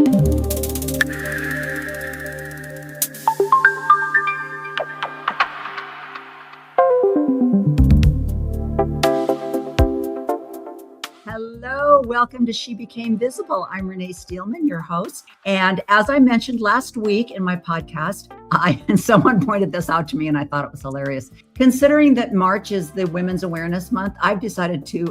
Hello, welcome to She Became Visible. I'm Rene Steelman, your host. And as I mentioned last week in my podcast, and someone pointed this out to me and I thought it was hilarious. Considering that March is the Women's Awareness Month, I've decided to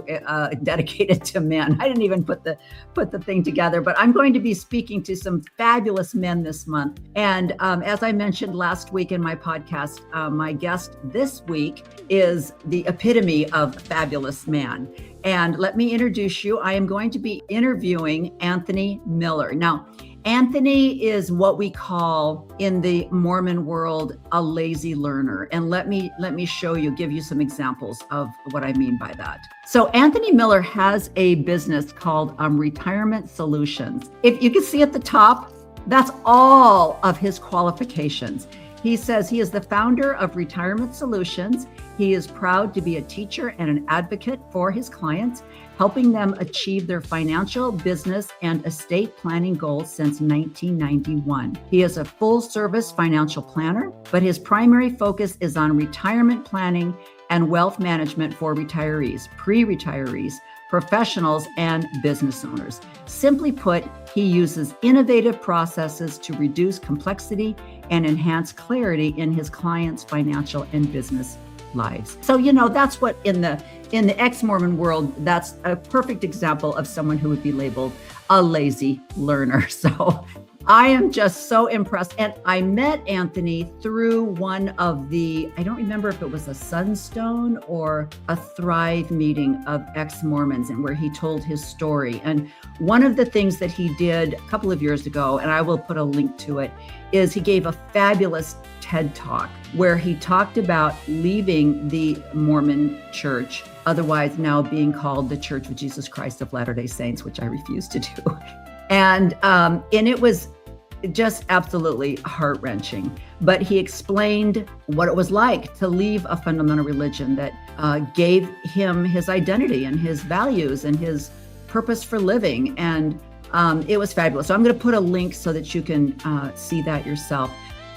dedicate it to men. I didn't even put the thing together, but I'm going to be speaking to some fabulous men this month. And as I mentioned last week in my podcast, my guest this week is the epitome of fabulous man. And let me introduce you. I am going to be interviewing Anthony Miller. Now, Anthony is what we call in the Mormon world a lazy learner. And let me show you, give you some examples of what I mean by that. So Anthony Miller has a business called Retirement Solutions. If you can see at the top, that's all of his qualifications. He says he is the founder of Retirement Solutions. He is proud to be a teacher and an advocate for his clients, helping them achieve their financial, business, and estate planning goals since 1991. He is a full-service financial planner, but his primary focus is on retirement planning and wealth management for retirees, pre-retirees, professionals, and business owners. Simply put, he uses innovative processes to reduce complexity and enhance clarity in his clients' financial and business lives. So, that's what in the ex-Mormon world, that's a perfect example of someone who would be labeled a lazy learner. So I am just so impressed. And I met Anthony through one of I don't remember if it was a Sunstone or a Thrive meeting of ex-Mormons, and where he told his story. And one of the things that he did a couple of years ago, and I will put a link to it, is he gave a fabulous TED Talk where he talked about leaving the Mormon church, otherwise now being called the Church of Jesus Christ of Latter-day Saints, which I refuse to do. And it was just absolutely heart-wrenching. But he explained what it was like to leave a fundamental religion that gave him his identity and his values and his purpose for living. And it was fabulous. So I'm going to put a link so that you can see that yourself.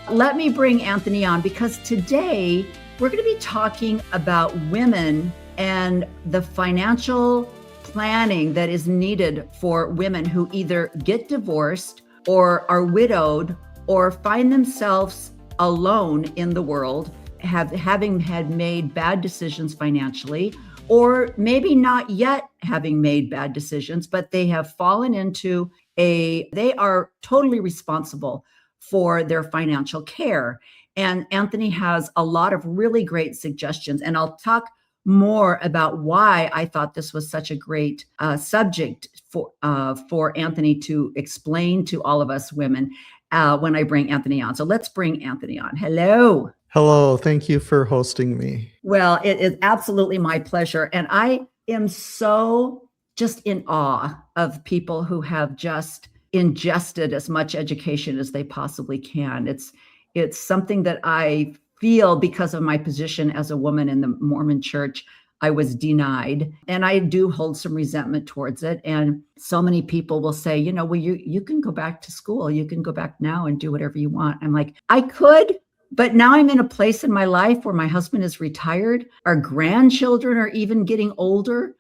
Let me bring Anthony on, because today we're going to be talking about women and the financial planning that is needed for women who either get divorced or are widowed or find themselves alone in the world, having had made bad decisions financially, or maybe not yet having made bad decisions, but they have fallen into they are totally responsible for their financial care. And Anthony has a lot of really great suggestions, and I'll talk more about why I thought this was such a great subject for Anthony to explain to all of us women when I bring Anthony on. So let's bring Anthony on. Hello. Hello. Thank you for hosting me. Well, it is absolutely my pleasure. And I am so just in awe of people who have just ingested as much education as they possibly can. It's something that I feel, because of my position as a woman in the Mormon church, I was denied. And I do hold some resentment towards it. And so many people will say, well, you can go back to school. You can go back now and do whatever you want. I'm like, I could, but now I'm in a place in my life where my husband is retired. Our grandchildren are even getting older.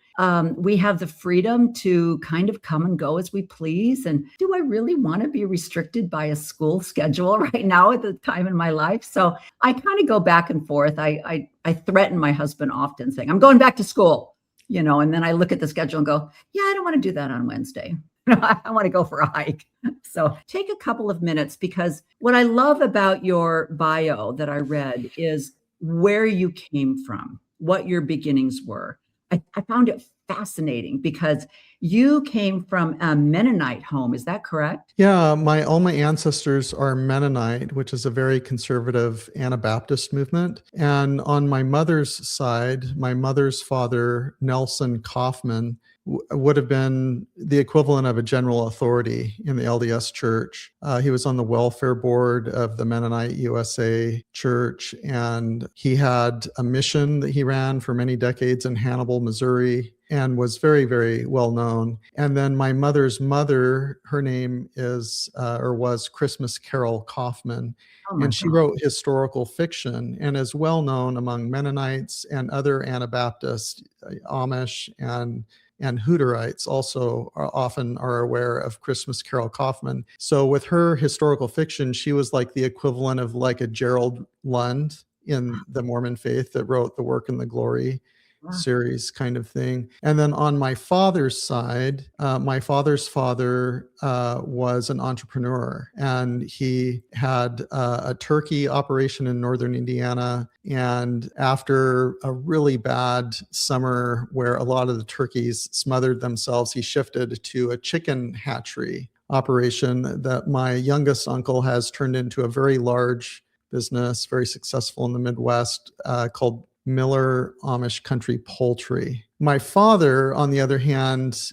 We have the freedom to kind of come and go as we please. And do I really want to be restricted by a school schedule right now at the time in my life? So I kind of go back and forth. I threaten my husband often, saying, I'm going back to school, and then I look at the schedule and go, yeah, I don't want to do that on Wednesday. I want to go for a hike. So take a couple of minutes, because what I love about your bio that I read is where you came from, what your beginnings were. I found it fascinating because you came from a Mennonite home. Is that correct? Yeah, all my ancestors are Mennonite, which is a very conservative Anabaptist movement. And on my mother's side, my mother's father, Nelson Kaufman, would have been the equivalent of a general authority in the LDS Church. He was on the welfare board of the Mennonite USA Church, and he had a mission that he ran for many decades in Hannibal, Missouri. and was very, very well known. And then my mother's mother, her name is or was Christmas Carol Kaufman. Oh my And she God. wrote historical fiction and is well known among Mennonites and other Anabaptists, Amish and Hutterites also often are aware of Christmas Carol Kaufman. So with her historical fiction, she was like the equivalent of like a Gerald Lund in the Mormon faith that wrote The Work and the Glory Wow. series kind of thing. And then on my father's side, my father's father was an entrepreneur, and he had a turkey operation in northern Indiana. And after a really bad summer where a lot of the turkeys smothered themselves, he shifted to a chicken hatchery operation that my youngest uncle has turned into a very large business, very successful in the Midwest, called Miller Amish Country Poultry. My father, on the other hand,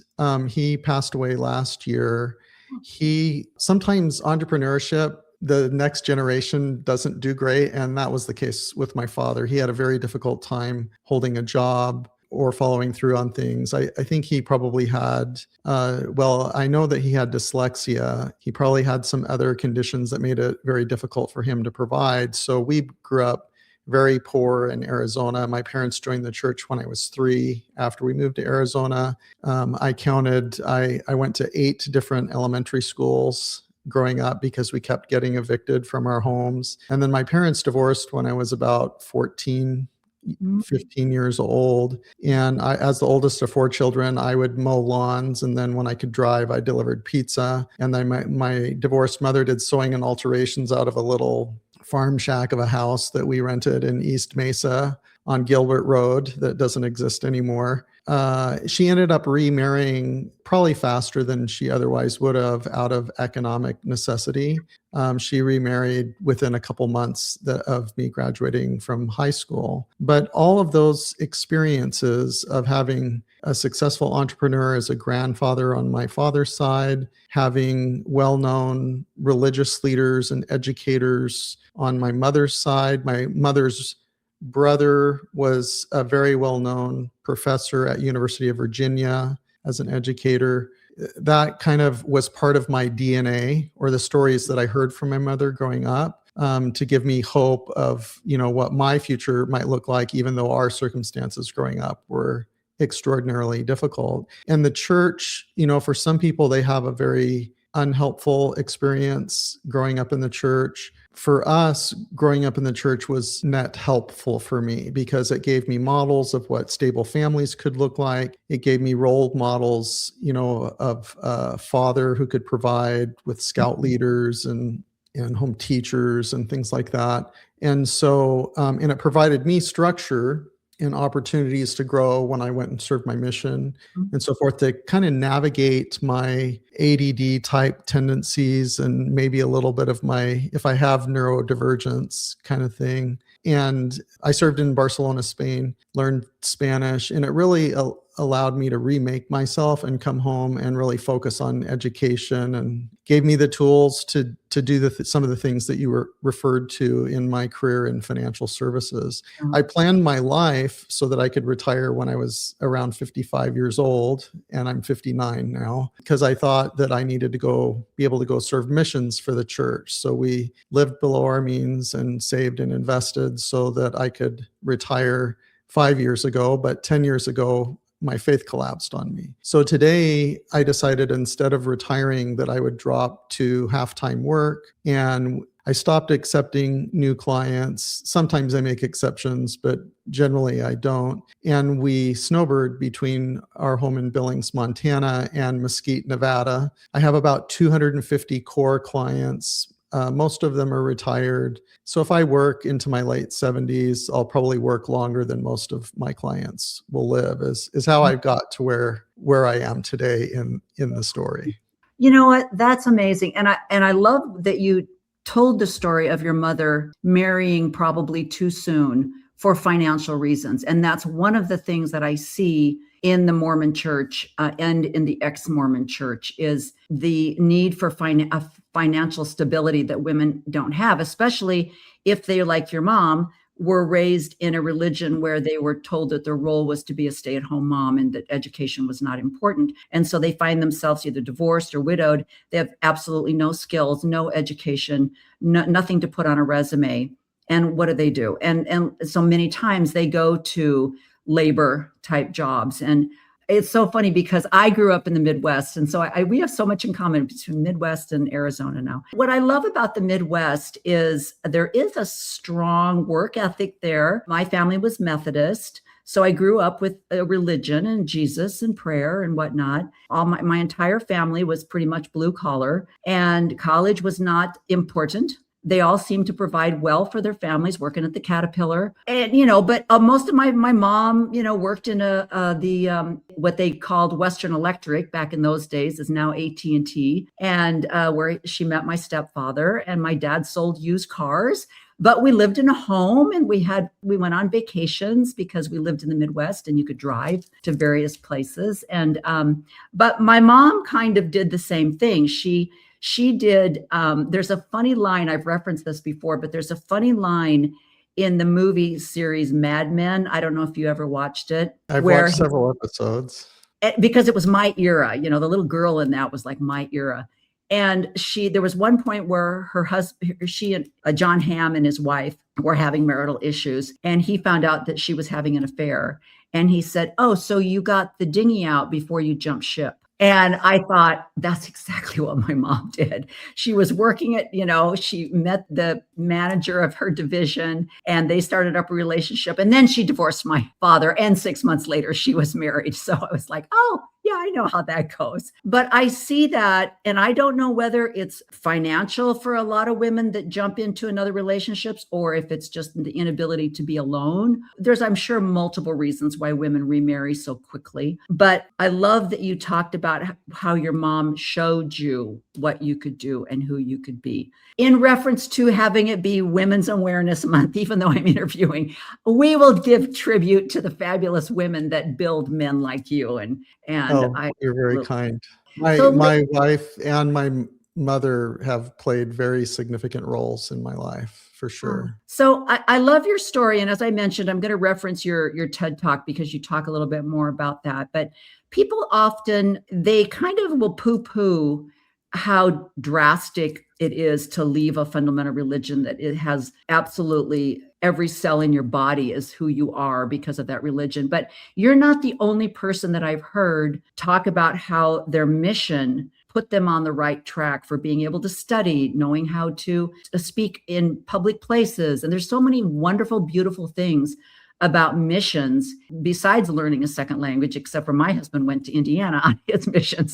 he passed away last year. He sometimes entrepreneurship, the next generation doesn't do great. And that was the case with my father. He had a very difficult time holding a job or following through on things. I think he probably had, I know that he had dyslexia. He probably had some other conditions that made it very difficult for him to provide. So we grew up very poor in Arizona. My parents joined the church when I was 3. After we moved to Arizona, I went to 8 different elementary schools growing up because we kept getting evicted from our homes. And then my parents divorced when I was about 14, 15 years old. And as the oldest of 4 children, I would mow lawns. And then when I could drive, I delivered pizza. And then my divorced mother did sewing and alterations out of a little farm shack of a house that we rented in East Mesa on Gilbert Road that doesn't exist anymore. She ended up remarrying probably faster than she otherwise would have out of economic necessity. She remarried within a couple months of me graduating from high school. But all of those experiences of having a successful entrepreneur as a grandfather on my father's side, having well-known religious leaders and educators on my mother's side. My mother's brother was a very well-known professor at University of Virginia as an educator. That kind of was part of my DNA, or the stories that I heard from my mother growing up, to give me hope of, what my future might look like, even though our circumstances growing up were extraordinarily difficult. And the church, for some people, they have a very unhelpful experience growing up in the church. For us, growing up in the church was net helpful for me because it gave me models of what stable families could look like. It gave me role models, of a father who could provide with scout leaders and home teachers and things like that. And so, and it provided me structure and opportunities to grow when I went and served my mission and so forth, to kind of navigate my ADD type tendencies and maybe a little bit of if I have neurodivergence kind of thing. And I served in Barcelona, Spain, learned Spanish, and it really allowed me to remake myself and come home and really focus on education, and gave me the tools to do some of the things that you were referred to in my career in financial services. I planned my life so that I could retire when I was around 55 years old, and I'm 59 now, because I thought that I needed to be able to go serve missions for the church. So we lived below our means and saved and invested so that I could retire 5 years ago, but 10 years ago, my faith collapsed on me. So today I decided, instead of retiring, that I would drop to half-time work, and I stopped accepting new clients. Sometimes I make exceptions, but generally I don't. And we snowbird between our home in Billings, Montana and Mesquite, Nevada. I have about 250 core clients. Most of them are retired. So if I work into my late 70s, I'll probably work longer than most of my clients will live, is how I've got to where I am today in the story. You know what? That's amazing. And I love that you told the story of your mother marrying probably too soon for financial reasons. And that's one of the things that I see in the Mormon church and in the ex-Mormon church, is the need for financial stability that women don't have, especially if they're like your mom, were raised in a religion where they were told that their role was to be a stay-at-home mom and that education was not important. And so they find themselves either divorced or widowed. They have absolutely no skills, no education, nothing to put on a resume. And what do? And so many times they go to labor type jobs. And it's so funny because I grew up in the Midwest. And so we have so much in common between Midwest and Arizona now. What I love about the Midwest is there is a strong work ethic there. My family was Methodist. So I grew up with a religion and Jesus and prayer and whatnot. All my entire family was pretty much blue collar, and college was not important. They all seemed to provide well for their families, working at the Caterpillar. And, but most of my mom, worked in what they called Western Electric back in those days, is now AT&T, and where she met my stepfather. And my dad sold used cars. But we lived in a home, and we went on vacations because we lived in the Midwest and you could drive to various places. And but my mom kind of did the same thing. She did, there's a funny line, I've referenced this before, but there's a funny line in the movie series Mad Men. I don't know if you ever watched it. I've watched several episodes. Because it was my era, the little girl in that was like my era. And there was one point where her husband, she and John Hamm and his wife were having marital issues. And he found out that she was having an affair. And he said, "Oh, so you got the dinghy out before you jumped ship." And I thought, that's exactly what my mom did. She was working at, she met the manager of her division and they started up a relationship. And then she divorced my father. And 6 months later, she was married. So I was like, oh, yeah, I know how that goes. But I see that. And I don't know whether it's financial for a lot of women that jump into another relationships, or if it's just the inability to be alone. There's, I'm sure, multiple reasons why women remarry so quickly. But I love that you talked about how your mom showed you what you could do and who you could be. In reference to having it be Women's Awareness Month, even though I'm interviewing, we will give tribute to the fabulous women that build men like you. You're very kind. My wife and my mother have played very significant roles in my life, for sure. So I love your story. And as I mentioned, I'm going to reference your TED Talk because you talk a little bit more about that. But people often, they kind of will poo-poo how drastic it is to leave a fundamental religion, that it has absolutely every cell in your body is who you are because of that religion. But you're not the only person that I've heard talk about how their mission put them on the right track for being able to study, knowing how to speak in public places. And there's so many wonderful, beautiful things about missions besides learning a second language, except for my husband went to Indiana on his mission.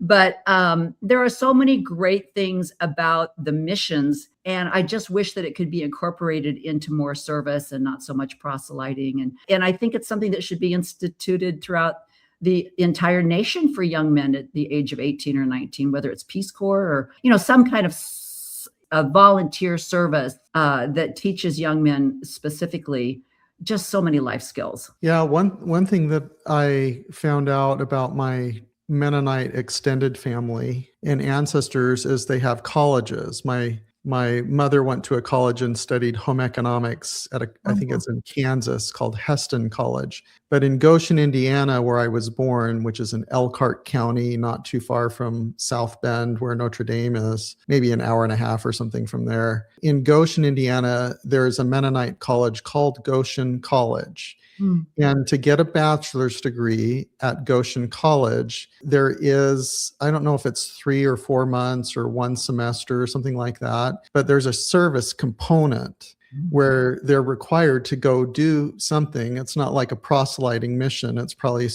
But there are so many great things about the missions. And I just wish that it could be incorporated into more service and not so much proselyting. And I think it's something that should be instituted throughout the entire nation for young men at the age of 18 or 19, whether it's Peace Corps or, some kind of a volunteer service that teaches young men specifically just so many life skills. Yeah, one thing that I found out about my Mennonite extended family and ancestors is they have colleges. My mother went to a college and studied home economics at I think it's in Kansas, called Heston College. But in Goshen, Indiana, where I was born, which is in Elkhart County, not too far from South Bend, where Notre Dame is, maybe an hour and a half or something from there. In Goshen, Indiana, there's a Mennonite college called Goshen College. And to get a bachelor's degree at Goshen College, there is, I don't know if it's 3 or 4 months or 1 semester or something like that, but there's a service component where they're required to go do something. It's not like a proselyting mission. It's probably,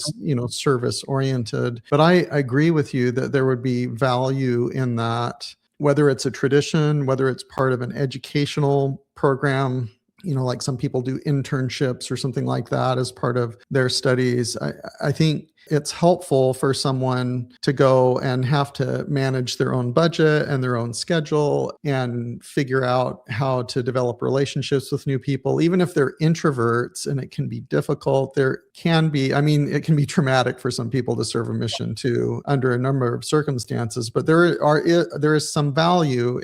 service oriented. But I agree with you that there would be value in that, whether it's a tradition, whether it's part of an educational program, like some people do internships or something like that as part of their studies. I think it's helpful for someone to go and have to manage their own budget and their own schedule and figure out how to develop relationships with new people, even if they're introverts, and it can be difficult. It can be traumatic for some people to serve a mission too, under a number of circumstances, but there is some value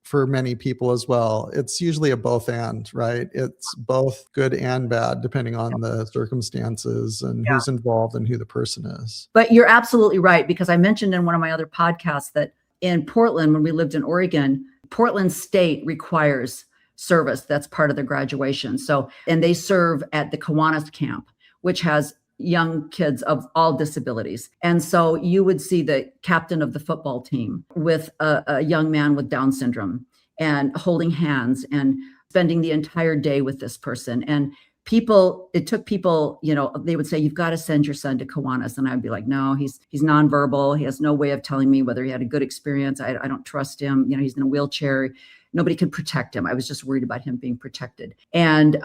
for many people as well. It's usually a both and, right? It's both good and bad, depending on the circumstances and who's involved and who the person is. But you're absolutely right, because I mentioned in one of my other podcasts that in Portland, when we lived in Oregon, Portland State requires service. That's part of the graduation. So, and they serve at the Kiwanis camp, which has young kids of all disabilities. And so you would see the captain of the football team with a young man with Down syndrome and holding hands and spending the entire day with this person. And it took people, they would say, you've got to send your son to Kiwanis. And I'd be like, no, he's nonverbal. He has no way of telling me whether he had a good experience. I don't trust him. He's in a wheelchair. Nobody could protect him. I was just worried about him being protected. And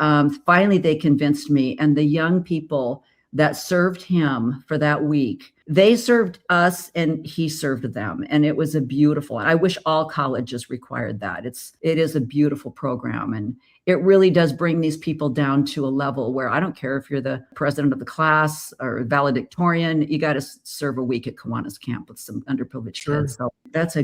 finally, they convinced me. And the young people that served him for that week, they served us and he served them. And it was I wish all colleges required that. It is a beautiful program. And it really does bring these people down to a level where I don't care if you're the president of the class or valedictorian, you got to serve a week at Kiwanis camp with some underprivileged kids. So that's I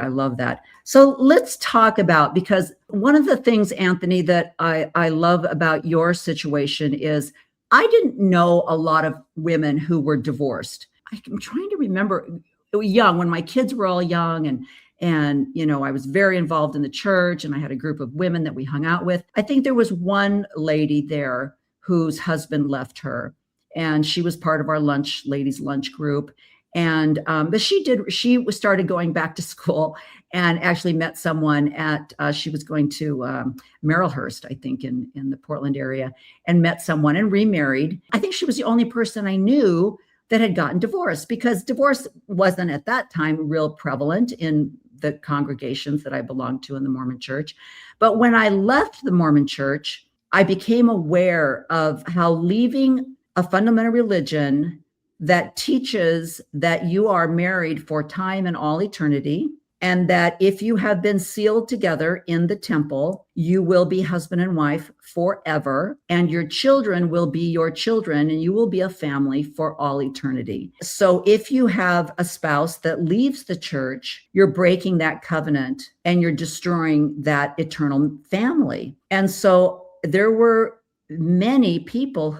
love that. So let's talk about, because one of the things, Anthony, that I love about your situation is I didn't know a lot of women who were divorced. I'm trying to remember young, when my kids were all young and I was very involved in the church and I had a group of women that we hung out with. I think there was one lady there whose husband left her, and she was part of our ladies' lunch group. And but she started going back to school and actually met someone she was going to Marylhurst, I think, in the Portland area, and met someone and remarried. I think she was the only person I knew that had gotten divorced, because divorce wasn't at that time real prevalent in the congregations that I belonged to in the Mormon church. But when I left the Mormon church, I became aware of how leaving a fundamental religion that teaches that you are married for time and all eternity, and that if you have been sealed together in the temple, you will be husband and wife forever, and your children will be your children, and you will be a family for all eternity. So if you have a spouse that leaves the church, you're breaking that covenant and you're destroying that eternal family. And so there were many people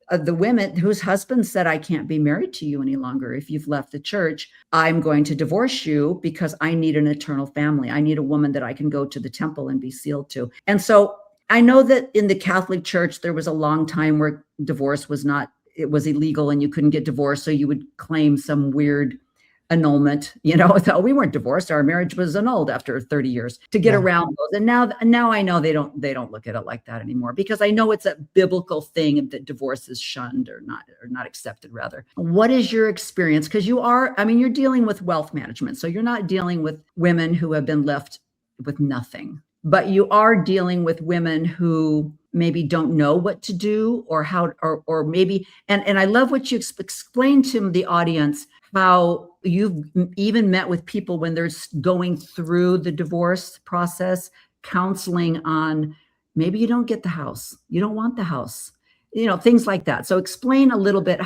the women whose husbands said, I can't be married to you any longer. If you've left the church, I'm going to divorce you because I need an eternal family. I need a woman that I can go to the temple and be sealed to. And so I know that in the Catholic Church, there was a long time where divorce was illegal and you couldn't get divorced. So you would claim some weird annulment, so we weren't divorced. Our marriage was annulled after 30 years to get around those. And now I know they don't look at it like that anymore, because I know it's a biblical thing that divorce is shunned or not accepted, rather. What is your experience? Because you're dealing with wealth management. So you're not dealing with women who have been left with nothing, but you are dealing with women who maybe don't know what to do or how, or maybe, and I love what you explained to the audience, how you've even met with people when they're going through the divorce process, counseling on maybe you don't get the house, you don't want the house, things like that. So explain a little bit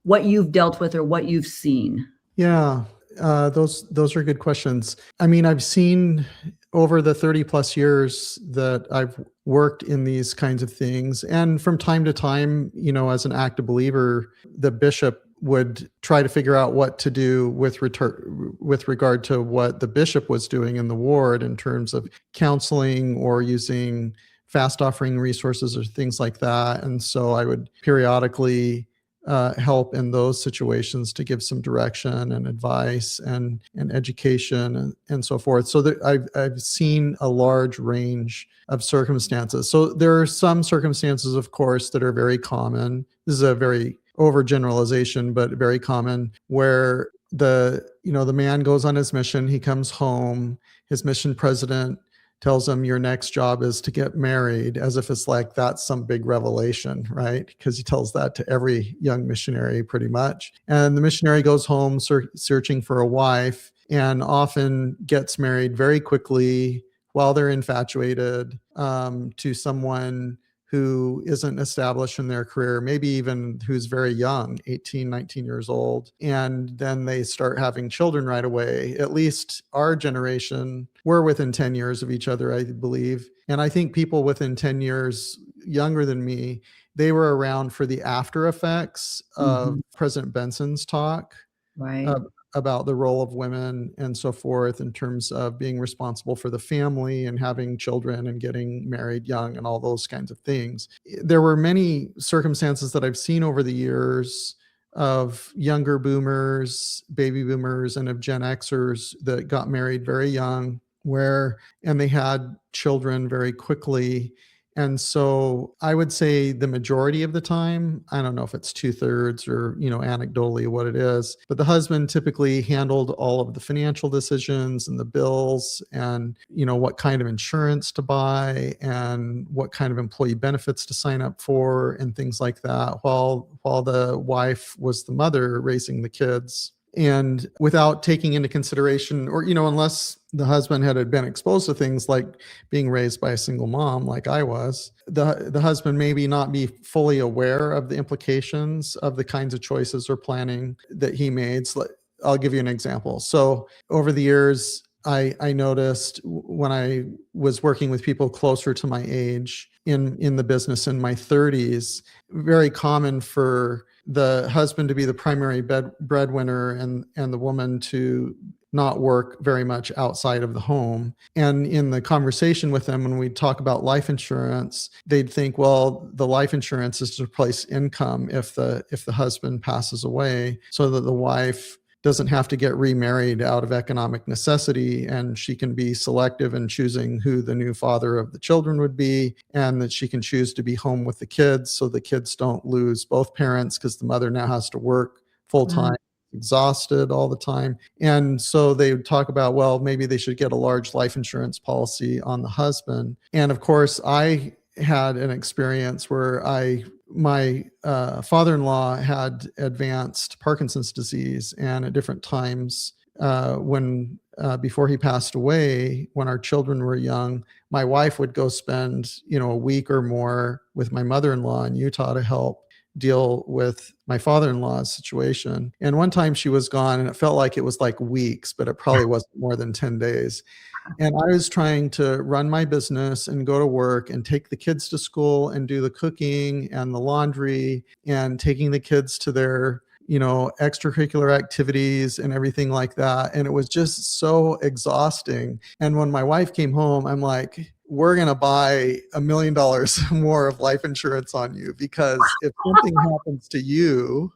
what you've dealt with or what you've seen. Yeah, those are good questions. I mean, I've seen over the 30 plus years that I've worked in these kinds of things, and from time to time, as an active believer, the bishop would try to figure out what to do with regard to what the bishop was doing in the ward in terms of counseling or using fast offering resources or things like that. And so I would periodically help in those situations to give some direction and advice and education and so forth. So I've seen a large range of circumstances. So there are some circumstances, of course, that are very common. This is a very overgeneralization, but very common, where the man goes on his mission, he comes home, his mission president tells him your next job is to get married, as if it's like that's some big revelation, right? Because he tells that to every young missionary pretty much. And the missionary goes home searching for a wife, and often gets married very quickly while they're infatuated to someone who isn't established in their career, maybe even who's very young, 18, 19 years old, and then they start having children right away. At least our generation, we're within 10 years of each other, I believe. And I think people within 10 years younger than me, they were around for the after effects of President Benson's talk. Right. About the role of women and so forth in terms of being responsible for the family and having children and getting married young and all those kinds of things. There were many circumstances that I've seen over the years of younger boomers, baby boomers, and of Gen Xers that got married very young, and they had children very quickly. And so I would say the majority of the time, I don't know if it's 2/3 or, anecdotally what it is, but the husband typically handled all of the financial decisions and the bills and, what kind of insurance to buy and what kind of employee benefits to sign up for and things like that, while the wife was the mother raising the kids. And without taking into consideration, or, unless the husband had been exposed to things like being raised by a single mom, like I was, the husband maybe not be fully aware of the implications of the kinds of choices or planning that he made. So I'll give you an example. So over the years, I noticed when I was working with people closer to my age in the business in my 30s, very common for the husband to be the primary breadwinner and the woman to not work very much outside of the home. And in the conversation with them, when we talk about life insurance, they'd think, well, the life insurance is to replace income if the husband passes away, so that the wife doesn't have to get remarried out of economic necessity, and she can be selective in choosing who the new father of the children would be, and that she can choose to be home with the kids so the kids don't lose both parents because the mother now has to work full time, exhausted all the time. And so they would talk about, well, maybe they should get a large life insurance policy on the husband. And of course, I had an experience where my father-in-law had advanced Parkinson's disease, and at different times before he passed away, when our children were young, my wife would go spend a week or more with my mother-in-law in Utah to help deal with my father-in-law's situation. And one time she was gone, and it felt like it was like weeks, but it probably wasn't more than 10 days. And I was trying to run my business and go to work and take the kids to school and do the cooking and the laundry and taking the kids to their, extracurricular activities and everything like that. And it was just so exhausting. And when my wife came home, I'm like, we're going to buy $1 million more of life insurance on you, because if something happens to you,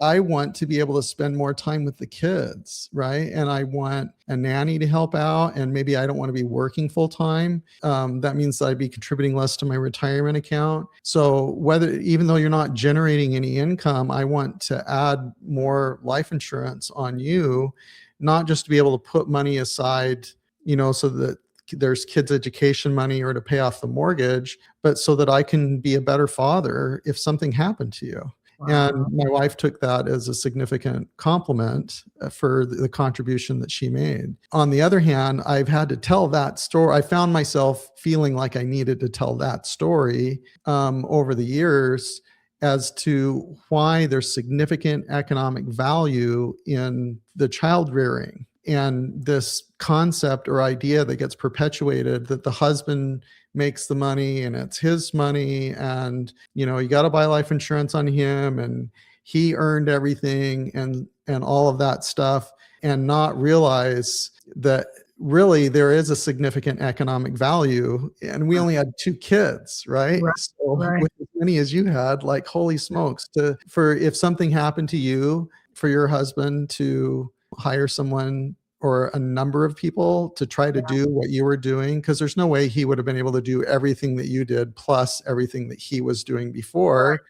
I want to be able to spend more time with the kids, right? And I want a nanny to help out, and maybe I don't want to be working full time. That means that I'd be contributing less to my retirement account. So even though you're not generating any income, I want to add more life insurance on you, not just to be able to put money aside, so that there's kids' education money or to pay off the mortgage, but so that I can be a better father if something happened to you. Wow. And my wife took that as a significant compliment for the contribution that she made. On the other hand, I've had to tell that story. I found myself feeling like I needed to tell that story over the years as to why there's significant economic value in the child rearing. And this concept or idea that gets perpetuated that the husband makes the money and it's his money, and you got to buy life insurance on him, and he earned everything, and all of that stuff, and not realize that really there is a significant economic value. And we only had 2 kids, right? So with as many as you had, like, holy smokes, for if something happened to you, for your husband to hire someone or a number of people to try to do what you were doing, because there's no way he would have been able to do everything that you did plus everything that he was doing before.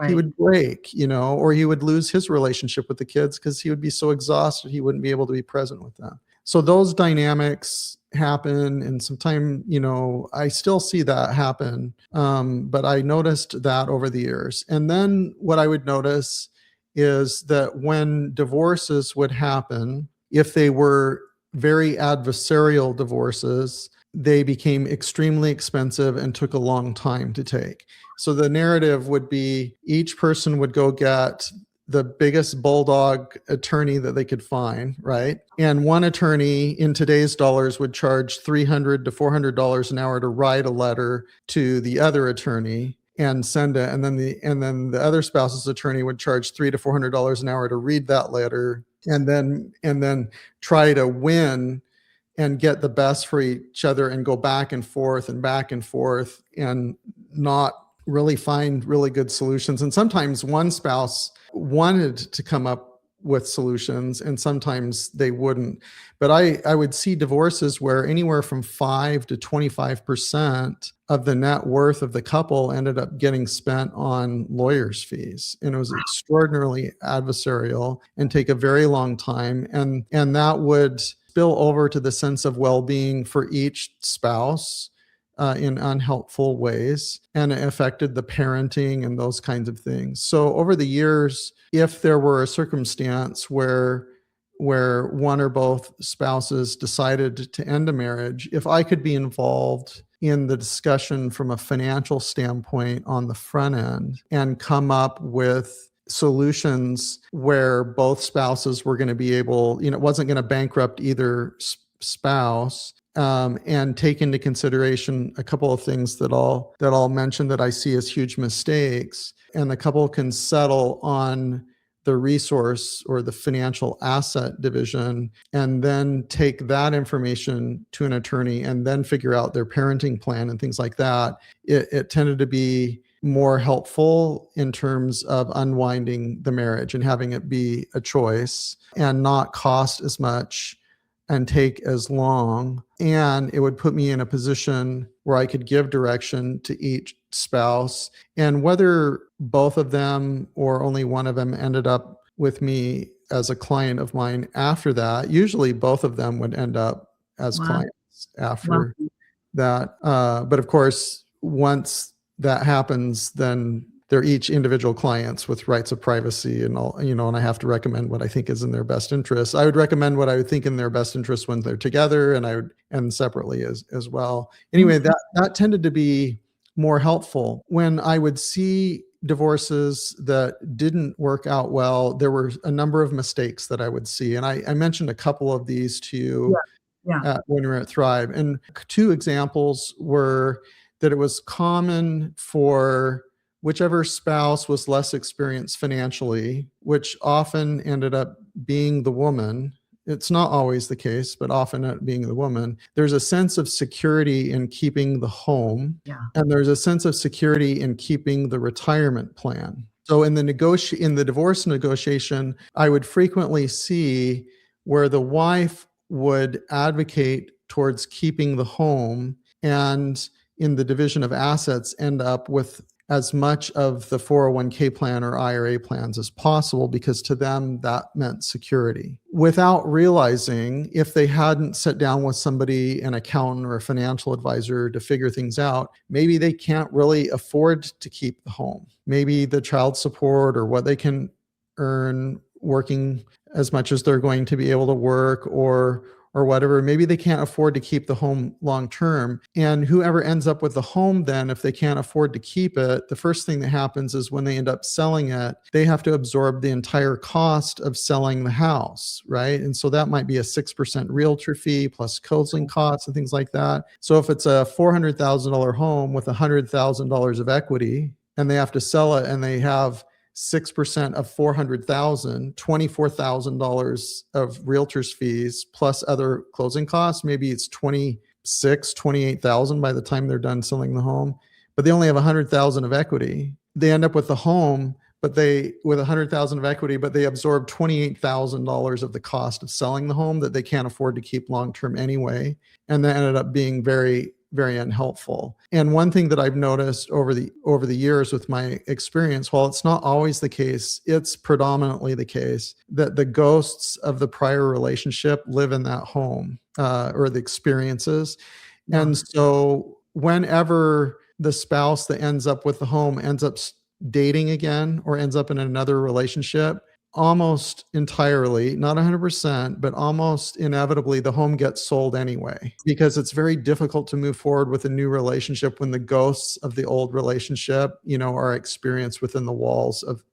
He would break, or he would lose his relationship with the kids because he would be so exhausted he wouldn't be able to be present with them. So those dynamics happen, and sometimes I still see that happen, but I noticed that over the years. And then what I would notice is that when divorces would happen, if they were very adversarial divorces, they became extremely expensive and took a long time to take. So the narrative would be each person would go get the biggest bulldog attorney that they could find, right? And one attorney in today's dollars would charge $300 to $400 an hour to write a letter to the other attorney and send it. And then the other spouse's attorney would charge $300 to $400 an hour to read that letter and then try to win and get the best for each other and go back and forth and not really find really good solutions. And sometimes one spouse wanted to come up with solutions and sometimes they wouldn't. But I would see divorces where anywhere from 5 to 25% of the net worth of the couple ended up getting spent on lawyers' fees. And it was extraordinarily adversarial and take a very long time. And that would spill over to the sense of well-being for each spouse in unhelpful ways, and it affected the parenting and those kinds of things. So over the years, if there were a circumstance where one or both spouses decided to end a marriage, if I could be involved in the discussion from a financial standpoint on the front end and come up with solutions where both spouses were going to be able, it wasn't going to bankrupt either spouse, and take into consideration a couple of things that I'll mention that I see as huge mistakes, and the couple can settle on the resource or the financial asset division, and then take that information to an attorney and then figure out their parenting plan and things like that. It tended to be more helpful in terms of unwinding the marriage and having it be a choice and not cost as much and take as long. And it would put me in a position where I could give direction to each spouse. And whether both of them or only one of them ended up with me as a client of mine after that, usually both of them would end up as clients after that. But of course, once that happens, then they're each individual clients with rights of privacy and all, and I have to recommend what I think is in their best interest. I would recommend what I would think in their best interest when they're together, and separately as well. Anyway, that tended to be more helpful. When I would see divorces that didn't work out well, there were a number of mistakes that I would see. And I mentioned a couple of these to you when we were at Thrive. And two examples were that it was common for whichever spouse was less experienced financially, which often ended up being the woman. It's not always the case, but often it being the woman. There's a sense of security in keeping the home, and there's a sense of security in keeping the retirement plan. So in the divorce negotiation, I would frequently see where the wife would advocate towards keeping the home, and in the division of assets end up with as much of the 401k plan or IRA plans as possible, because to them that meant security. Without realizing, if they hadn't sat down with somebody, an accountant or a financial advisor, to figure things out, maybe they can't really afford to keep the home. Maybe the child support or what they can earn working as much as they're going to be able to work, or whatever, maybe they can't afford to keep the home long term. And whoever ends up with the home, then, if they can't afford to keep it, the first thing that happens is when they end up selling it, they have to absorb the entire cost of selling the house, right? And so that might be a 6% realtor fee plus closing costs and things like that. So if it's a $400,000 home with $100,000 of equity, and they have to sell it, and they have 6% of $400,000, $24,000 of realtor's fees plus other closing costs. Maybe it's $28,000 by the time they're done selling the home, but they only have $100,000 of equity. They end up with the home, with $100,000 of equity, but they absorb $28,000 of the cost of selling the home that they can't afford to keep long-term anyway. And that ended up being very, very unhelpful. And one thing that I've noticed over the years with my experience, while it's not always the case, it's predominantly the case that the ghosts of the prior relationship live in that home, or the experiences. And so whenever the spouse that ends up with the home ends up dating again or ends up in another relationship, almost entirely, not 100%, but almost inevitably, the home gets sold anyway, because it's very difficult to move forward with a new relationship when the ghosts of the old relationship, are experienced within the walls of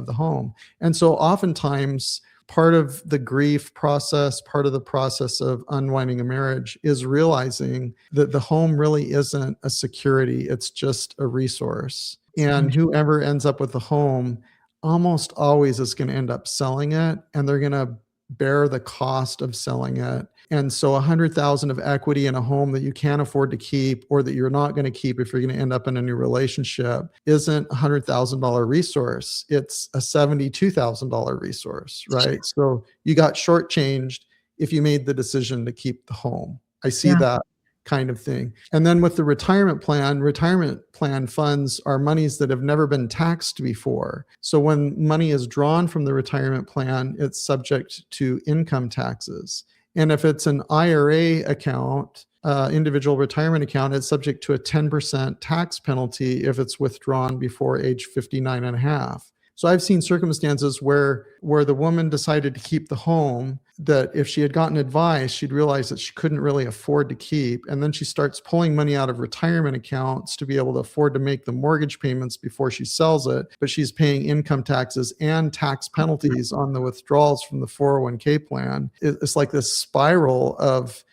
the home. And so oftentimes, part of the grief process, part of the process of unwinding a marriage is realizing that the home really isn't a security, it's just a resource. And whoever ends up with the home almost always is going to end up selling it, and they're going to bear the cost of selling it. And so 100,000 of equity in a home that you can't afford to keep, or that you're not going to keep if you're going to end up in a new relationship, isn't a $100,000 resource. It's a $72,000 resource, right? So you got shortchanged if you made the decision to keep the home. I see that kind of thing. And then with the retirement plan funds are monies that have never been taxed before. So when money is drawn from the retirement plan, it's subject to income taxes. And if it's an IRA account, individual retirement account, it's subject to a 10% tax penalty if it's withdrawn before age 59 and a half. So I've seen circumstances where the woman decided to keep the home that if she had gotten advice, she'd realize that she couldn't really afford to keep. And then she starts pulling money out of retirement accounts to be able to afford to make the mortgage payments before she sells it. But she's paying income taxes and tax penalties on the withdrawals from the 401k plan. It's like this spiral of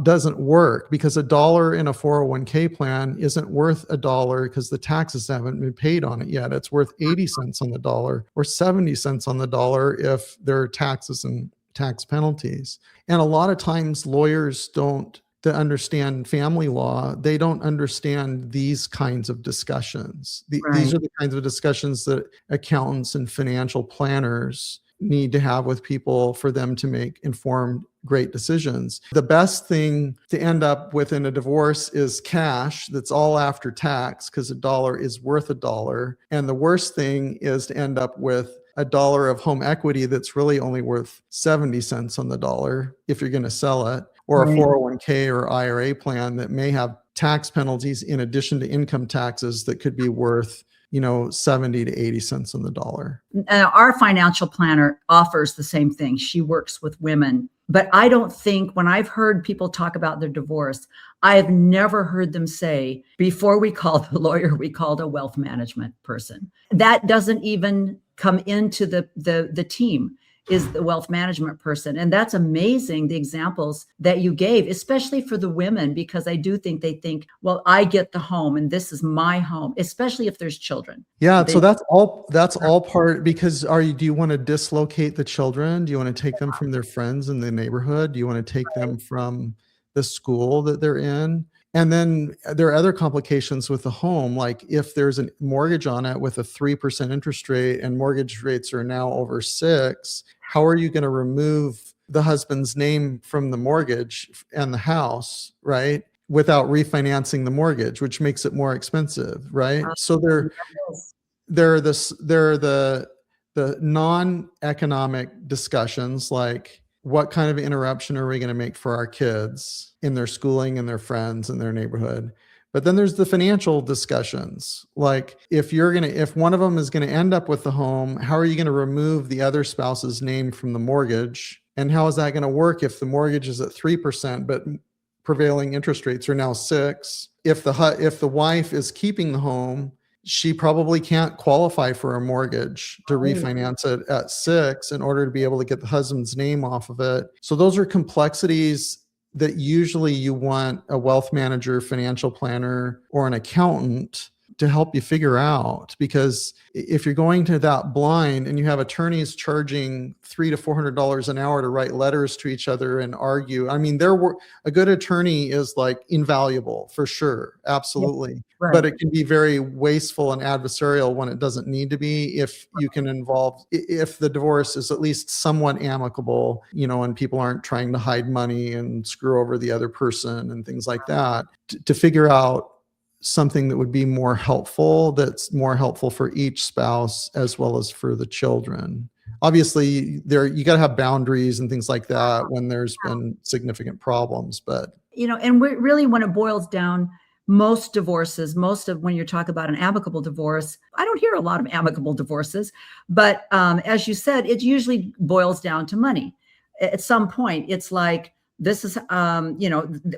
doesn't work, because $1 in a 401k plan isn't worth $1 because the taxes haven't been paid on it yet. It's worth 80 cents on the dollar or 70 cents on the dollar if there are taxes and tax penalties. And a lot of times lawyers don't to understand family law, they don't understand these kinds of discussions. These are the kinds of discussions that accountants and financial planners need to have with people for them to make informed, great decisions. The best thing to end up with in a divorce is cash that's all after tax, because $1 is worth $1. And the worst thing is to end up with $1 of home equity that's really only worth 70 cents on the dollar if you're going to sell it, or a 401k or IRA plan that may have tax penalties in addition to income taxes that could be worth 70 to 80 cents on the dollar. Our financial planner offers the same thing. She works with women, but I don't think, when I've heard people talk about their divorce, I have never heard them say, before we called the lawyer, we called a wealth management person. That doesn't even come into the team, is the wealth management person. And that's amazing, the examples that you gave, especially for the women, because I do think they think, well, I get the home and this is my home, especially if there's children. Yeah. So that's all part, because do you want to dislocate the children? Do you want to take them from their friends in the neighborhood? Do you want to take them from the school that they're in? And then there are other complications with the home, like if there's a mortgage on it with a 3% interest rate and mortgage rates are now over 6%, how are you going to remove the husband's name from the mortgage and the house, right, without refinancing the mortgage, which makes it more expensive, right? So there are the non-economic discussions, like what kind of interruption are we going to make for our kids in their schooling and their friends and their neighborhood? But then there's the financial discussions. Like if one of them is going to end up with the home, how are you going to remove the other spouse's name from the mortgage? And how is that going to work if the mortgage is at 3%, but prevailing interest rates are now 6%? If the wife is keeping the home, she probably can't qualify for a mortgage to refinance it at 6% in order to be able to get the husband's name off of it. So those are complexities that usually you want a wealth manager, financial planner, or an accountant to help you figure out. Because if you're going to that blind and you have attorneys charging $300 to $400 an hour to write letters to each other and argue, I mean, a good attorney is like invaluable for sure. Absolutely. Yeah, right. But it can be very wasteful and adversarial when it doesn't need to be, if the divorce is at least somewhat amicable, and people aren't trying to hide money and screw over the other person and things like that, to figure out something that would be more helpful, that's more helpful for each spouse as well as for the children. Obviously, you got to have boundaries and things like that when there's been significant problems. But and really, when it boils down, most divorces, most of when you're talking about an amicable divorce, I don't hear a lot of amicable divorces, but as you said, it usually boils down to money. At some point, it's like, this is,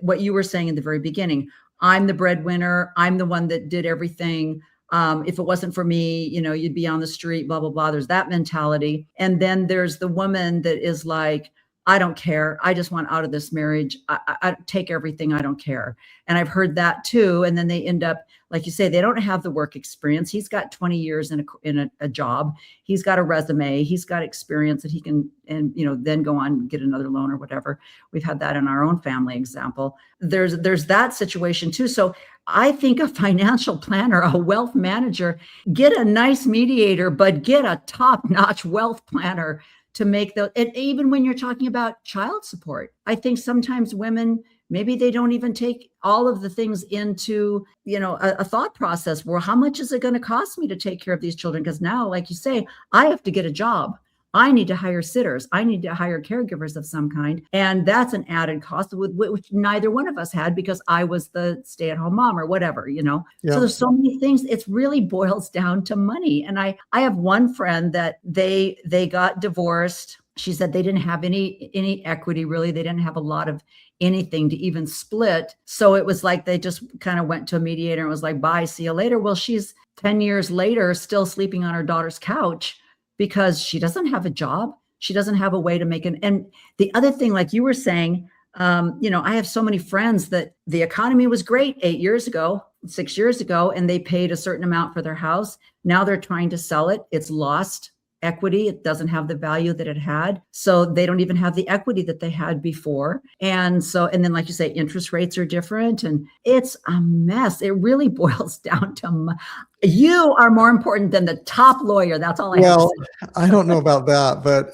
what you were saying in the very beginning. I'm the breadwinner. I'm the one that did everything. If it wasn't for me, you'd be on the street, blah, blah, blah. There's that mentality. And then there's the woman that is like, I don't care. I just want out of this marriage. I take everything. I don't care. And I've heard that too. And then they end up, like you say, they don't have the work experience. He's got 20 years in a job. He's got a resume. He's got experience that he can, and then go on and get another loan or whatever. We've had that in our own family example. There's that situation too. So I think a financial planner, a wealth manager, get a nice mediator, but get a top-notch wealth planner to make and even when you're talking about child support, I think sometimes women, maybe they don't even take all of the things into, a thought process. Well, how much is it going to cost me to take care of these children? Because now, like you say, I have to get a job. I need to hire sitters. I need to hire caregivers of some kind. And that's an added cost, which neither one of us had because I was the stay-at-home mom or whatever, Yeah. So there's so many things. It really boils down to money. And I have one friend that they got divorced. She said they didn't have any equity, really. They didn't have a lot of anything to even split. So it was like they just kind of went to a mediator and was like, bye, see you later. Well, she's 10 years later still sleeping on her daughter's couch, because she doesn't have a job. She doesn't have a way to make and the other thing, like you were saying, I have so many friends that the economy was great 8 years ago, 6 years ago, and they paid a certain amount for their house. Now they're trying to sell it. It's lost equity. It doesn't have the value that it had. So they don't even have the equity that they had before. And then, like you say, interest rates are different and it's a mess. It really boils down to you are more important than the top lawyer. That's all I have to say. I don't know about that, but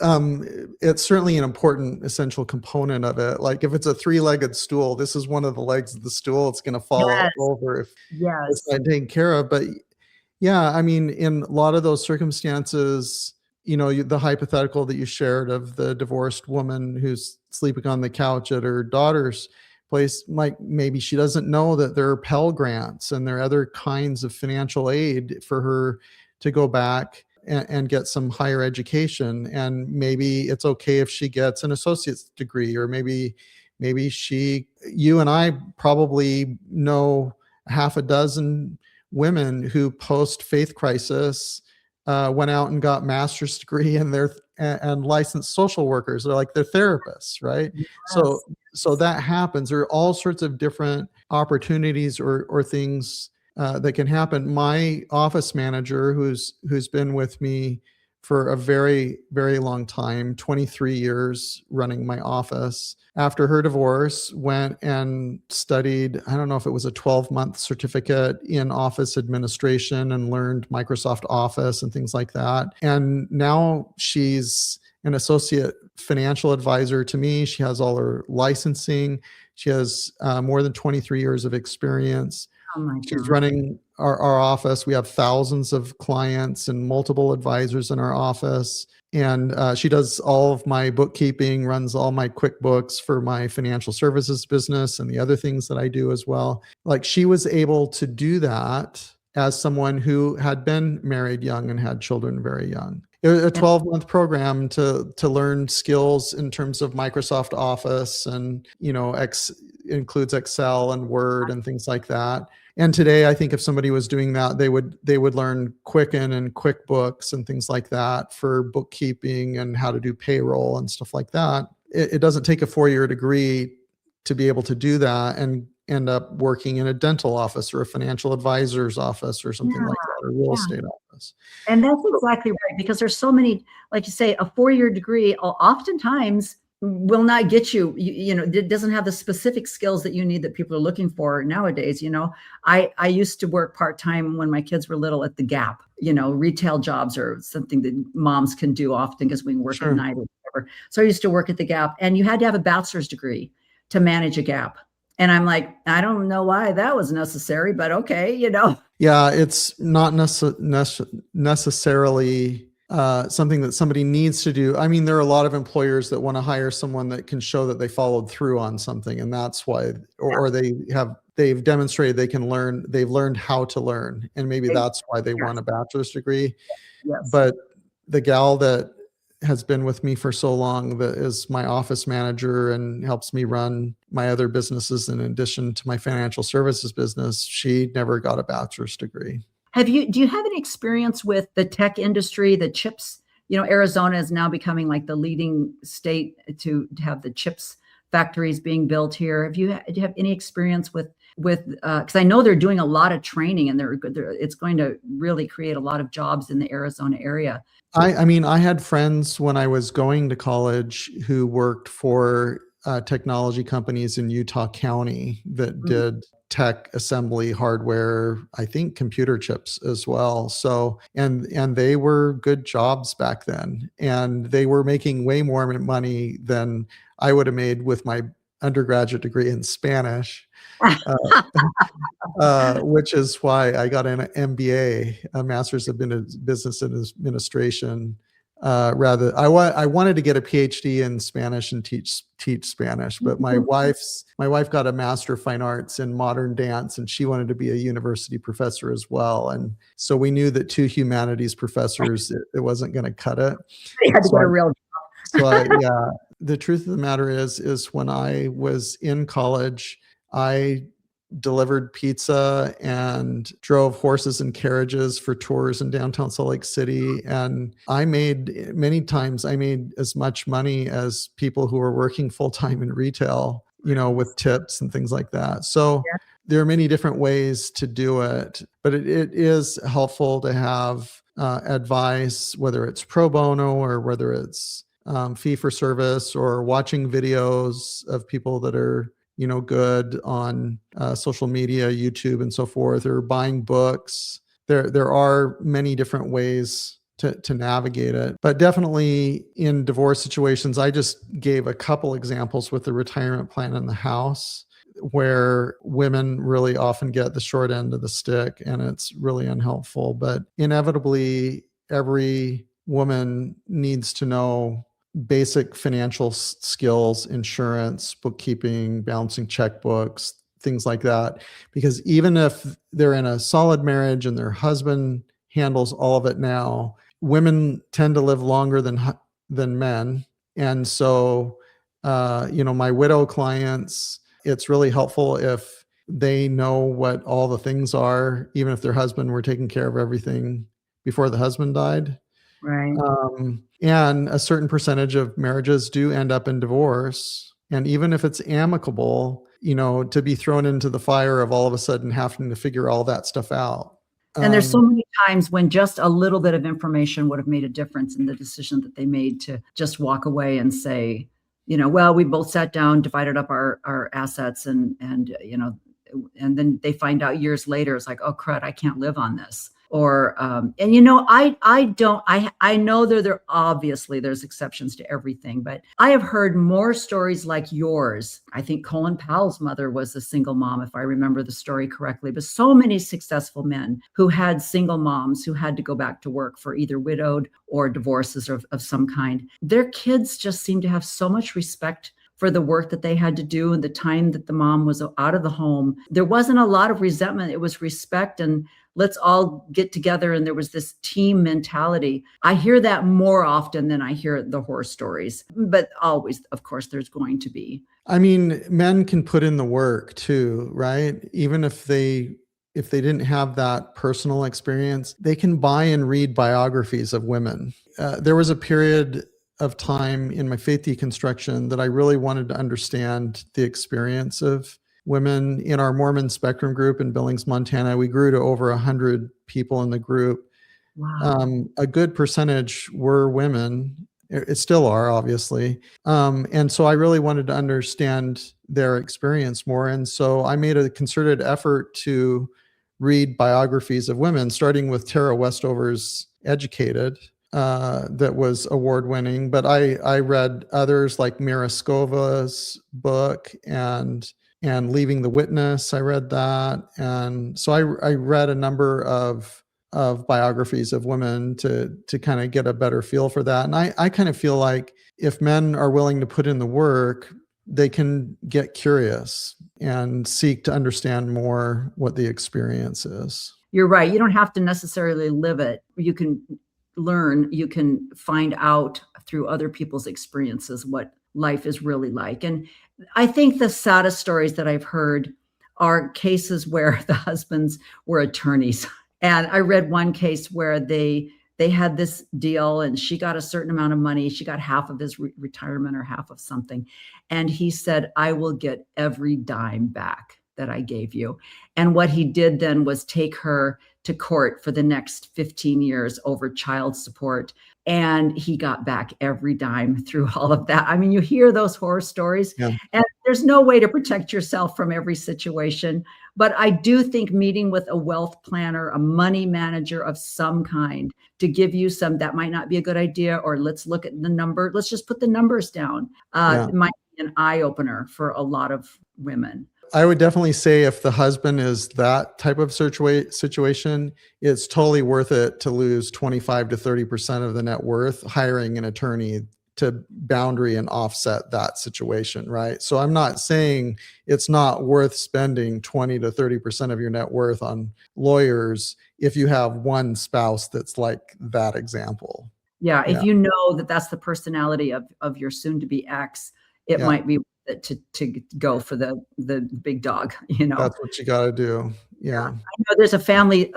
it's certainly an important, essential component of it. Like if it's a three-legged stool, this is one of the legs of the stool. It's going to fall over if it's not taken care of. But yeah, I mean, in a lot of those circumstances, the hypothetical that you shared of the divorced woman who's sleeping on the couch at her daughter's place, like maybe she doesn't know that there are Pell Grants and there are other kinds of financial aid for her to go back and get some higher education. And maybe it's okay if she gets an associate's degree, or maybe you and I probably know half a dozen women who post faith crisis went out and got master's degree and licensed social workers. They're like, they're therapists, right? Yes. So that happens. There are all sorts of different opportunities or things that can happen. My office manager, who's been with me for a very, very long time, 23 years running my office, after her divorce, went and studied, I don't know if it was a 12-month certificate in office administration and learned Microsoft Office and things like that. And now she's an associate financial advisor to me. She has all her licensing. She has more than 23 years of experience. Oh my God. She's running our office. We have thousands of clients and multiple advisors in our office. And she does all of my bookkeeping, runs all my QuickBooks for my financial services business and the other things that I do as well. Like, she was able to do that as someone who had been married young and had children very young. It was a 12-month program to learn skills in terms of Microsoft Office and, includes Excel and Word and things like that. And today, I think if somebody was doing that, they would learn Quicken and QuickBooks and things like that for bookkeeping and how to do payroll and stuff like that. It doesn't take a 4-year degree to be able to do that and end up working in a dental office or a financial advisor's office or something like that, or real estate office. And that's exactly right, because there's so many, like you say, a 4-year degree oftentimes will not get you, it doesn't have the specific skills that you need that people are looking for nowadays. I used to work part-time when my kids were little at the Gap. Retail jobs are something that moms can do often because we can work at night or whatever. So I used to work at the Gap, and you had to have a bachelor's degree to manage a Gap. And I'm like, I don't know why that was necessary, but okay, Yeah, it's not necessarily something that somebody needs to do. I mean, there are a lot of employers that want to hire someone that can show that they followed through on something, and that's why, or they've demonstrated they've learned how to learn, and maybe that's why they want a bachelor's degree. Yes. But the gal that has been with me for so long, that is my office manager and helps me run my other businesses in addition to my financial services business, she never got a bachelor's degree. Do you have any experience with the tech industry, the chips? Arizona is now becoming like the leading state to have the chips factories being built here. Do you have any experience with because I know they're doing a lot of training, and it's going to really create a lot of jobs in the Arizona area. I mean, I had friends when I was going to college who worked for technology companies in Utah County that did tech assembly hardware, I think computer chips as well. So, and they were good jobs back then, and they were making way more money than I would have made with my undergraduate degree in Spanish. Which is why I got an MBA, a Master's of Business Administration. I wanted to get a PhD in Spanish and teach Spanish, but my wife got a Master of Fine Arts in Modern Dance, and she wanted to be a university professor as well. And so we knew that two humanities professors, it wasn't going to cut it. They had to get a real job. Yeah, the truth of the matter is when I was in college, I delivered pizza and drove horses and carriages for tours in downtown Salt Lake City. And many times I made as much money as people who were working full-time in retail, with tips and things like that. So there are many different ways to do it, but it is helpful to have advice, whether it's pro bono or whether it's fee for service, or watching videos of people that are good on social media, YouTube, and so forth, or buying books. There are many different ways to navigate it. But definitely in divorce situations, I just gave a couple examples with the retirement plan in the house, where women really often get the short end of the stick, and it's really unhelpful. But inevitably, every woman needs to know basic financial skills, insurance, bookkeeping, balancing checkbooks, things like that. Because even if they're in a solid marriage and their husband handles all of it now, women tend to live longer than men. And so, my widow clients, it's really helpful if they know what all the things are, even if their husband were taking care of everything before the husband died. Right. And a certain percentage of marriages do end up in divorce. And even if it's amicable, to be thrown into the fire of all of a sudden having to figure all that stuff out. And there's so many times when just a little bit of information would have made a difference in the decision that they made to just walk away and say, well, we both sat down, divided up our assets, and then they find out years later, it's like, oh crud, I can't live on this. Or, I know there obviously there's exceptions to everything, but I have heard more stories like yours. I think Colin Powell's mother was a single mom, if I remember the story correctly, but so many successful men who had single moms who had to go back to work for either widowed or divorces of some kind. Their kids just seem to have so much respect for the work that they had to do and the time that the mom was out of the home. There wasn't a lot of resentment. It was respect and let's all get together. And there was this team mentality. I hear that more often than I hear the horror stories, but always, of course, there's going to be. I mean, men can put in the work too, right? Even if they didn't have that personal experience, they can buy and read biographies of women. There was a period of time in my faith deconstruction that I really wanted to understand the experience of women in our Mormon Spectrum group in Billings, Montana. We grew to over 100 people in the group. Wow. A good percentage were women. It still are, obviously. And so I really wanted to understand their experience more. And so I made a concerted effort to read biographies of women, starting with Tara Westover's Educated, that was award-winning. But I read others like Mira Scova's book and Leaving the Witness. I read that. And so I read a number of of biographies of women to kind of get a better feel for that. And I kind of feel like if men are willing to put in the work, they can get curious and seek to understand more what the experience is. You're right. You don't have to necessarily live it. You can learn, you can find out through other people's experiences what life is really like. And I think the saddest stories that I've heard are cases where the husbands were attorneys. And I read one case where they had this deal and she got a certain amount of money. She got half of his retirement or half of something. And he said, I will get every dime back that I gave you. And what he did then was take her to court for the next 15 years over child support. And he got back every dime through all of that. I mean, you hear those horror stories, and there's no way to protect yourself from every situation. But I do think meeting with a wealth planner, a money manager of some kind to give you some, that might not be a good idea, or let's look at the number. Let's just put the numbers down. It might be an eye opener for a lot of women. I would definitely say if the husband is that type of situation, it's totally worth it to lose 25 to 30% of the net worth hiring an attorney to boundary and offset that situation, right? So I'm not saying it's not worth spending 20 to 30% of your net worth on lawyers if you have one spouse that's like that example. Yeah, if you know that that's the personality of your soon-to-be ex, it might be to go for the big dog, That's what you got to do. Yeah. I know there's a family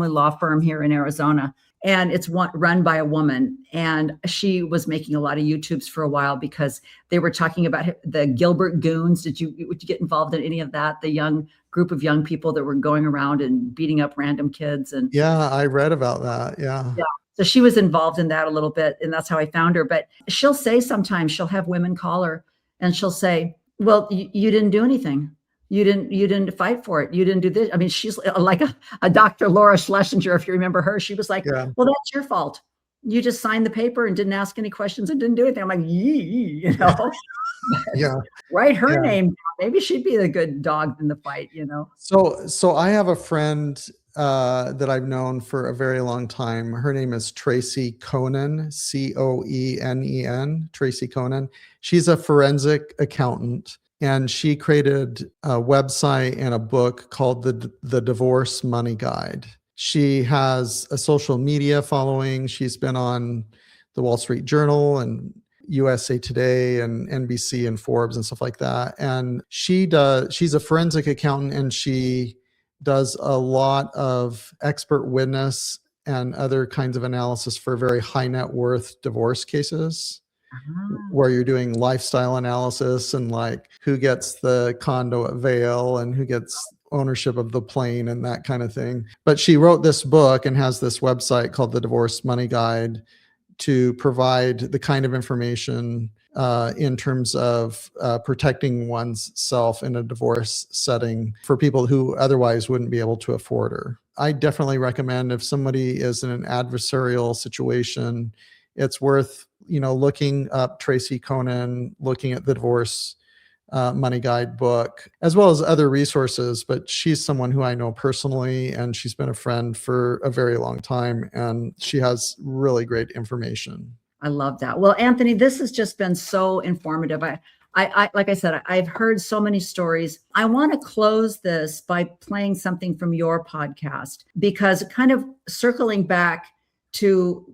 law firm here in Arizona, and it's run by a woman, and she was making a lot of YouTubes for a while because they were talking about the Gilbert Goons. Would you get involved in any of that? The young group of young people that were going around and beating up random kids. And I read about that. Yeah. So she was involved in that a little bit, and that's how I found her. But she'll say sometimes, she'll have women call her and she'll say, well, you didn't do anything. You didn't fight for it. You didn't do this. I mean, she's like a Dr. Laura Schlesinger, if you remember her. She was like, well, that's your fault. You just signed the paper and didn't ask any questions and didn't do anything. I'm like, write her name down. Maybe she'd be the good dog in the fight, So I have a friend that I've known for a very long time. Her name is Tracy Conen, Coenen, Tracy Conen. She's a forensic accountant, and she created a website and a book called the Divorce Money Guide. She has a social media following. She's been on the Wall Street Journal and USA Today and NBC and Forbes and stuff like that. And she's a forensic accountant, and she does a lot of expert witness and other kinds of analysis for very high net worth divorce cases, where you're doing lifestyle analysis and like who gets the condo at Vail and who gets ownership of the plane and that kind of thing. But she wrote this book and has this website called the Divorce Money Guide to provide the kind of information in terms of protecting one's self in a divorce setting for people who otherwise wouldn't be able to afford her. I definitely recommend if somebody is in an adversarial situation, it's worth looking up Tracy Conen, looking at the Divorce Money Guide book, as well as other resources. But she's someone who I know personally, and she's been a friend for a very long time, and she has really great information. I love that. Well, Anthony, this has just been so informative. I like I said, I've heard so many stories. I want to close this by playing something from your podcast, because kind of circling back to,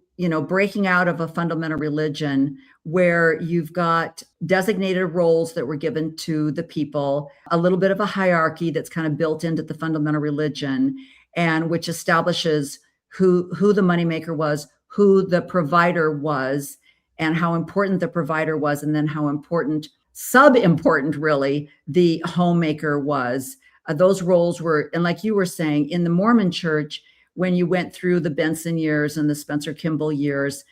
breaking out of a fundamental religion where you've got designated roles that were given to the people, a little bit of a hierarchy that's kind of built into the fundamental religion, and which establishes who the moneymaker was, who the provider was, and how important the provider was, and then how sub-important really, the homemaker was. Those roles were, and like you were saying, in the Mormon church, when you went through the Benson years and the Spencer Kimball years,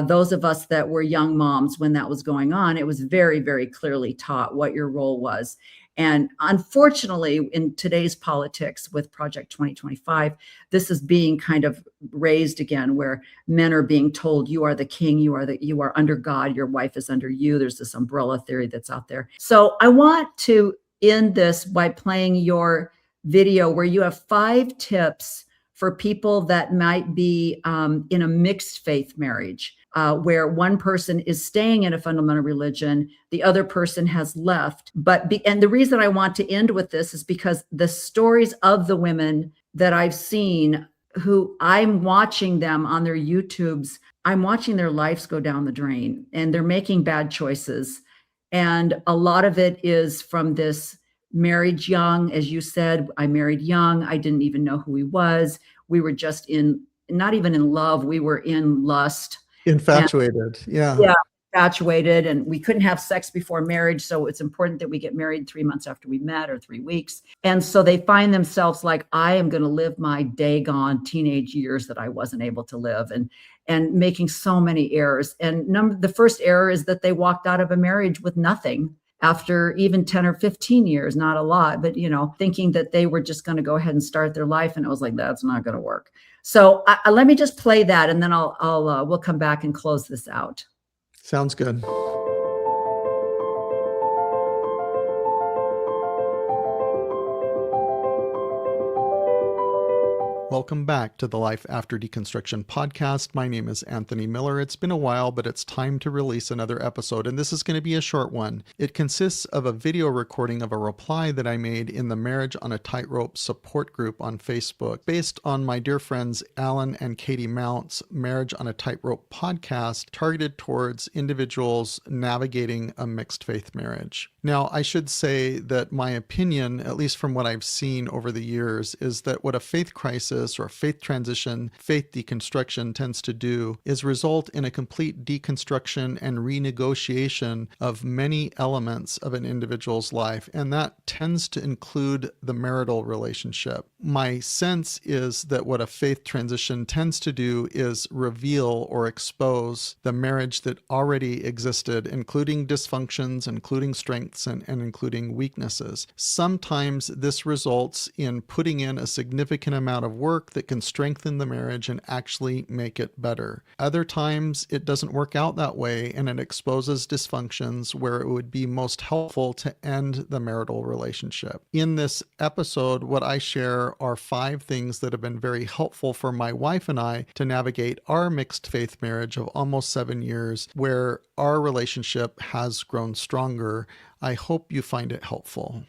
those of us that were young moms when that was going on, it was very, very clearly taught what your role was. And unfortunately, in today's politics with Project 2025, this is being kind of raised again, where men are being told, you are the king, you are under God, your wife is under you. There's this umbrella theory that's out there. So I want to end this by playing your video where you have 5 tips for people that might be in a mixed faith marriage, where one person is staying in a fundamental religion, the other person has left. And the reason I want to end with this is because the stories of the women that I've seen, who I'm watching them on their YouTubes, I'm watching their lives go down the drain, and they're making bad choices. And a lot of it is from this marriage young. As you said, I married young. I didn't even know who he was. We were just not even in love. We were in lust. Infatuated. Yeah. Yeah, infatuated. And we couldn't have sex before marriage. So it's important that we get married 3 months after we met, or 3 weeks. And so they find themselves like, I am going to live my daggone teenage years that I wasn't able to live, and making so many errors. And the first error is that they walked out of a marriage with nothing after even 10 or 15 years, not a lot, but, thinking that they were just going to go ahead and start their life. And it was like, that's not going to work. So let me just play that, and then we'll come back and close this out. Sounds good. Welcome back to the Life After Deconstruction podcast. My name is Anthony Miller. It's been a while, but it's time to release another episode, and this is going to be a short one. It consists of a video recording of a reply that I made in the Marriage on a Tightrope support group on Facebook, based on my dear friends Alan and Katie Mount's Marriage on a Tightrope podcast, targeted towards individuals navigating a mixed faith marriage. Now, I should say that my opinion, at least from what I've seen over the years, is that what a faith crisis or faith transition, faith deconstruction tends to do is result in a complete deconstruction and renegotiation of many elements of an individual's life, and that tends to include the marital relationship. My sense is that what a faith transition tends to do is reveal or expose the marriage that already existed, including dysfunctions, including strengths, and including weaknesses. Sometimes this results in putting in a significant amount of work that can strengthen the marriage and actually make it better. Other times it doesn't work out that way, and it exposes dysfunctions where it would be most helpful to end the marital relationship. In this episode, what I share are 5 things that have been very helpful for my wife and I to navigate our mixed faith marriage of almost 7 years, where our relationship has grown stronger. I hope you find it helpful.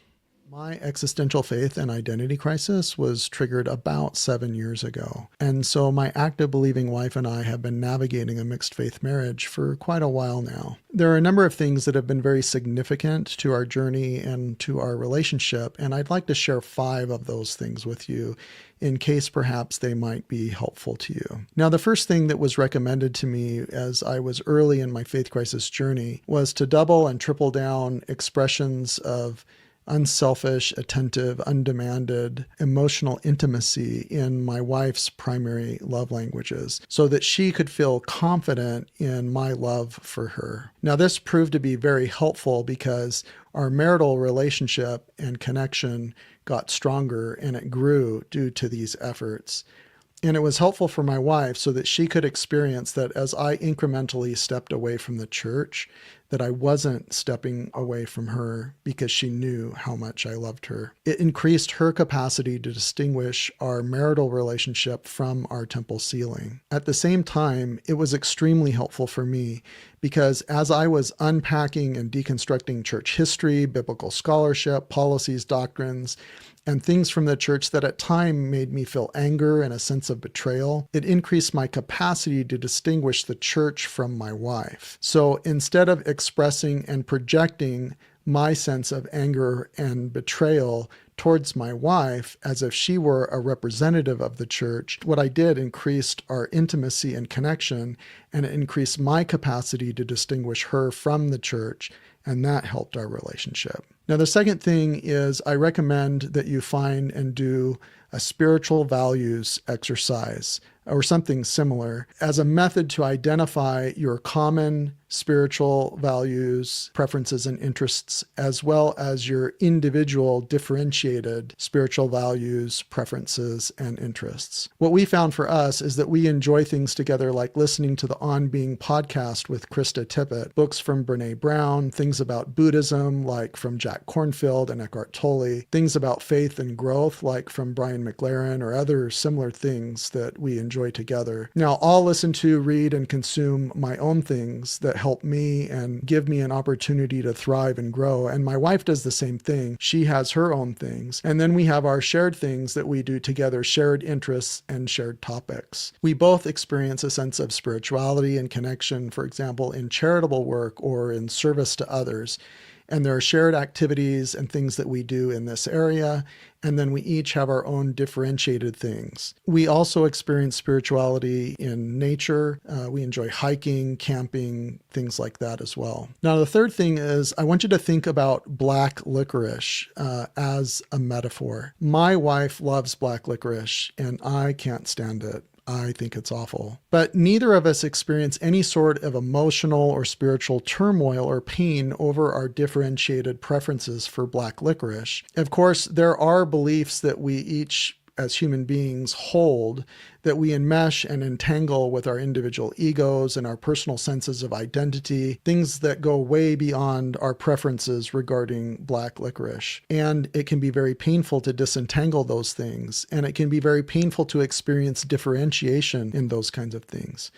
My existential faith and identity crisis was triggered about 7 years ago. And so my active believing wife and I have been navigating a mixed faith marriage for quite a while now. There are a number of things that have been very significant to our journey and to our relationship, and I'd like to share 5 of those things with you in case perhaps they might be helpful to you. Now, the first thing that was recommended to me as I was early in my faith crisis journey was to double and triple down expressions of unselfish, attentive, undemanded, emotional intimacy in my wife's primary love languages so that she could feel confident in my love for her. Now, this proved to be very helpful because our marital relationship and connection got stronger and it grew due to these efforts. And it was helpful for my wife so that she could experience that as I incrementally stepped away from the church, that I wasn't stepping away from her because she knew how much I loved her. It increased her capacity to distinguish our marital relationship from our temple ceiling. At the same time, it was extremely helpful for me because as I was unpacking and deconstructing church history, biblical scholarship, policies, doctrines, and things from the church that at time made me feel anger and a sense of betrayal, it increased my capacity to distinguish the church from my wife. So instead of expressing and projecting my sense of anger and betrayal towards my wife as if she were a representative of the church, what I did increased our intimacy and connection, and it increased my capacity to distinguish her from the church, and that helped our relationship. Now, the second thing is I recommend that you find and do a spiritual values exercise or something similar as a method to identify your common spiritual values, preferences, and interests, as well as your individual differentiated spiritual values, preferences, and interests. What we found for us is that we enjoy things together like listening to the On Being podcast with Krista Tippett, books from Brene Brown, things about Buddhism like from Jack Kornfield and Eckhart Tolle, things about faith and growth like from Brian McLaren, or other similar things that we enjoy together. Now, I'll listen to, read, and consume my own things that help me and give me an opportunity to thrive and grow. And my wife does the same thing. She has her own things. And then we have our shared things that we do together, shared interests and shared topics. We both experience a sense of spirituality and connection, for example, in charitable work or in service to others. And there are shared activities and things that we do in this area. And then we each have our own differentiated things. We also experience spirituality in nature. We enjoy hiking, camping, things like that as well. Now, the third thing is I want you to think about black licorice as a metaphor. My wife loves black licorice and I can't stand it. I think it's awful. But neither of us experience any sort of emotional or spiritual turmoil or pain over our differentiated preferences for black licorice. Of course, there are beliefs that we each as human beings hold that we enmesh and entangle with our individual egos and our personal senses of identity, things that go way beyond our preferences regarding black licorice. And it can be very painful to disentangle those things, and it can be very painful to experience differentiation in those kinds of things.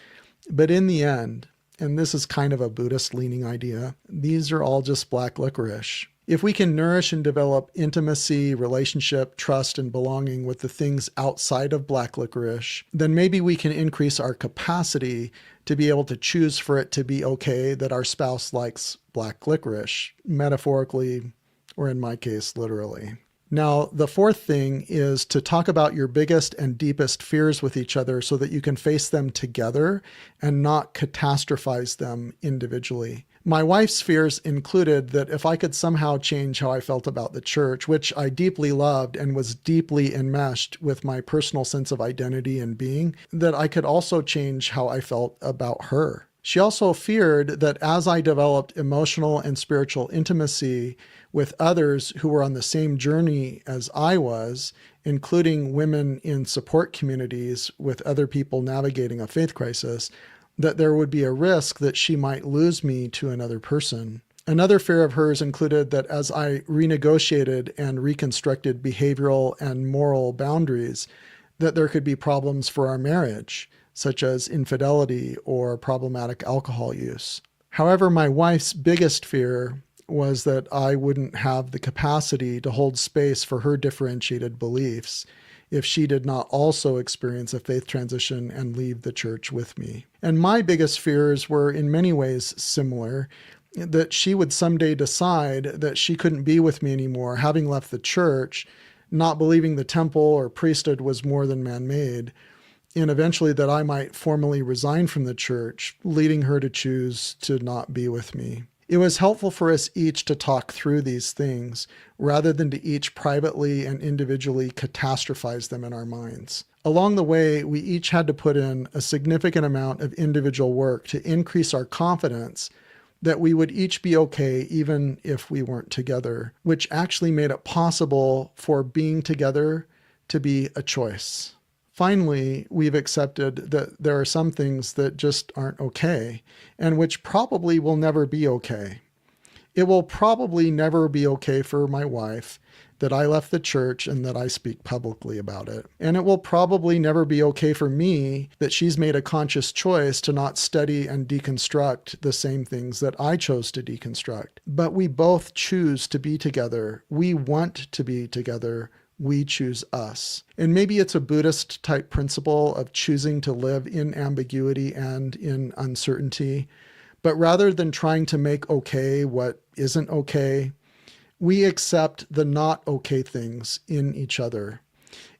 But in the end, and this is kind of a Buddhist leaning idea, these are all just black licorice. If we can nourish and develop intimacy, relationship, trust, and belonging with the things outside of black licorice, then maybe we can increase our capacity to be able to choose for it to be okay that our spouse likes black licorice, metaphorically, or in my case, literally. Now, the fourth thing is to talk about your biggest and deepest fears with each other so that you can face them together and not catastrophize them individually. My wife's fears included that if I could somehow change how I felt about the church, which I deeply loved and was deeply enmeshed with my personal sense of identity and being, that I could also change how I felt about her. She also feared that as I developed emotional and spiritual intimacy with others who were on the same journey as I was, including women in support communities with other people navigating a faith crisis, that there would be a risk that she might lose me to another person. Another fear of hers included that as I renegotiated and reconstructed behavioral and moral boundaries, that there could be problems for our marriage, such as infidelity or problematic alcohol use. However, my wife's biggest fear was that I wouldn't have the capacity to hold space for her differentiated beliefs if she did not also experience a faith transition and leave the church with me. And my biggest fears were in many ways similar, that she would someday decide that she couldn't be with me anymore, having left the church, not believing the temple or priesthood was more than man-made, and eventually that I might formally resign from the church, leading her to choose to not be with me. It was helpful for us each to talk through these things rather than to each privately and individually catastrophize them in our minds. Along the way, we each had to put in a significant amount of individual work to increase our confidence that we would each be okay even if we weren't together, which actually made it possible for being together to be a choice. Finally, we've accepted that there are some things that just aren't okay, and which probably will never be okay. It will probably never be okay for my wife that I left the church and that I speak publicly about it. And it will probably never be okay for me that she's made a conscious choice to not study and deconstruct the same things that I chose to deconstruct. But we both choose to be together. We want to be together. We choose us. And maybe it's a Buddhist type principle of choosing to live in ambiguity and in uncertainty. But rather than trying to make okay what isn't okay, we accept the not okay things in each other.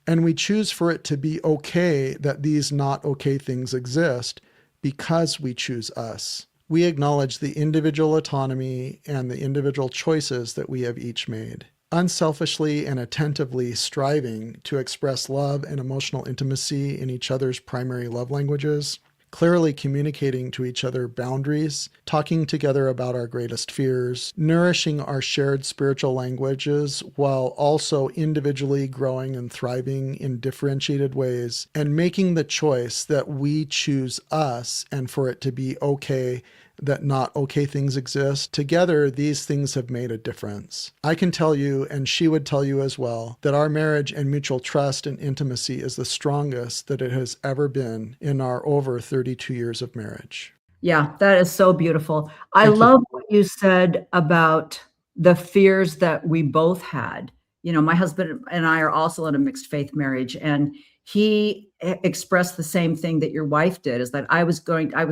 And we choose for it to be okay that these not okay things exist because we choose us. We acknowledge the individual autonomy and the individual choices that we have each made. Unselfishly and attentively striving to express love and emotional intimacy in each other's primary love languages, clearly communicating to each other boundaries, talking together about our greatest fears, nourishing our shared spiritual languages while also individually growing and thriving in differentiated ways, and making the choice that we choose us and for it to be okay that not okay things exist. Together, these things have made a difference. I can tell you, and she would tell you as well, that our marriage and mutual trust and intimacy is the strongest that it has ever been in our over 32 years of marriage. Yeah, that is so beautiful. I Thank you. love what you said about the fears that we both had. My husband and I are also in a mixed faith marriage, and he expressed the same thing that your wife did, is that I was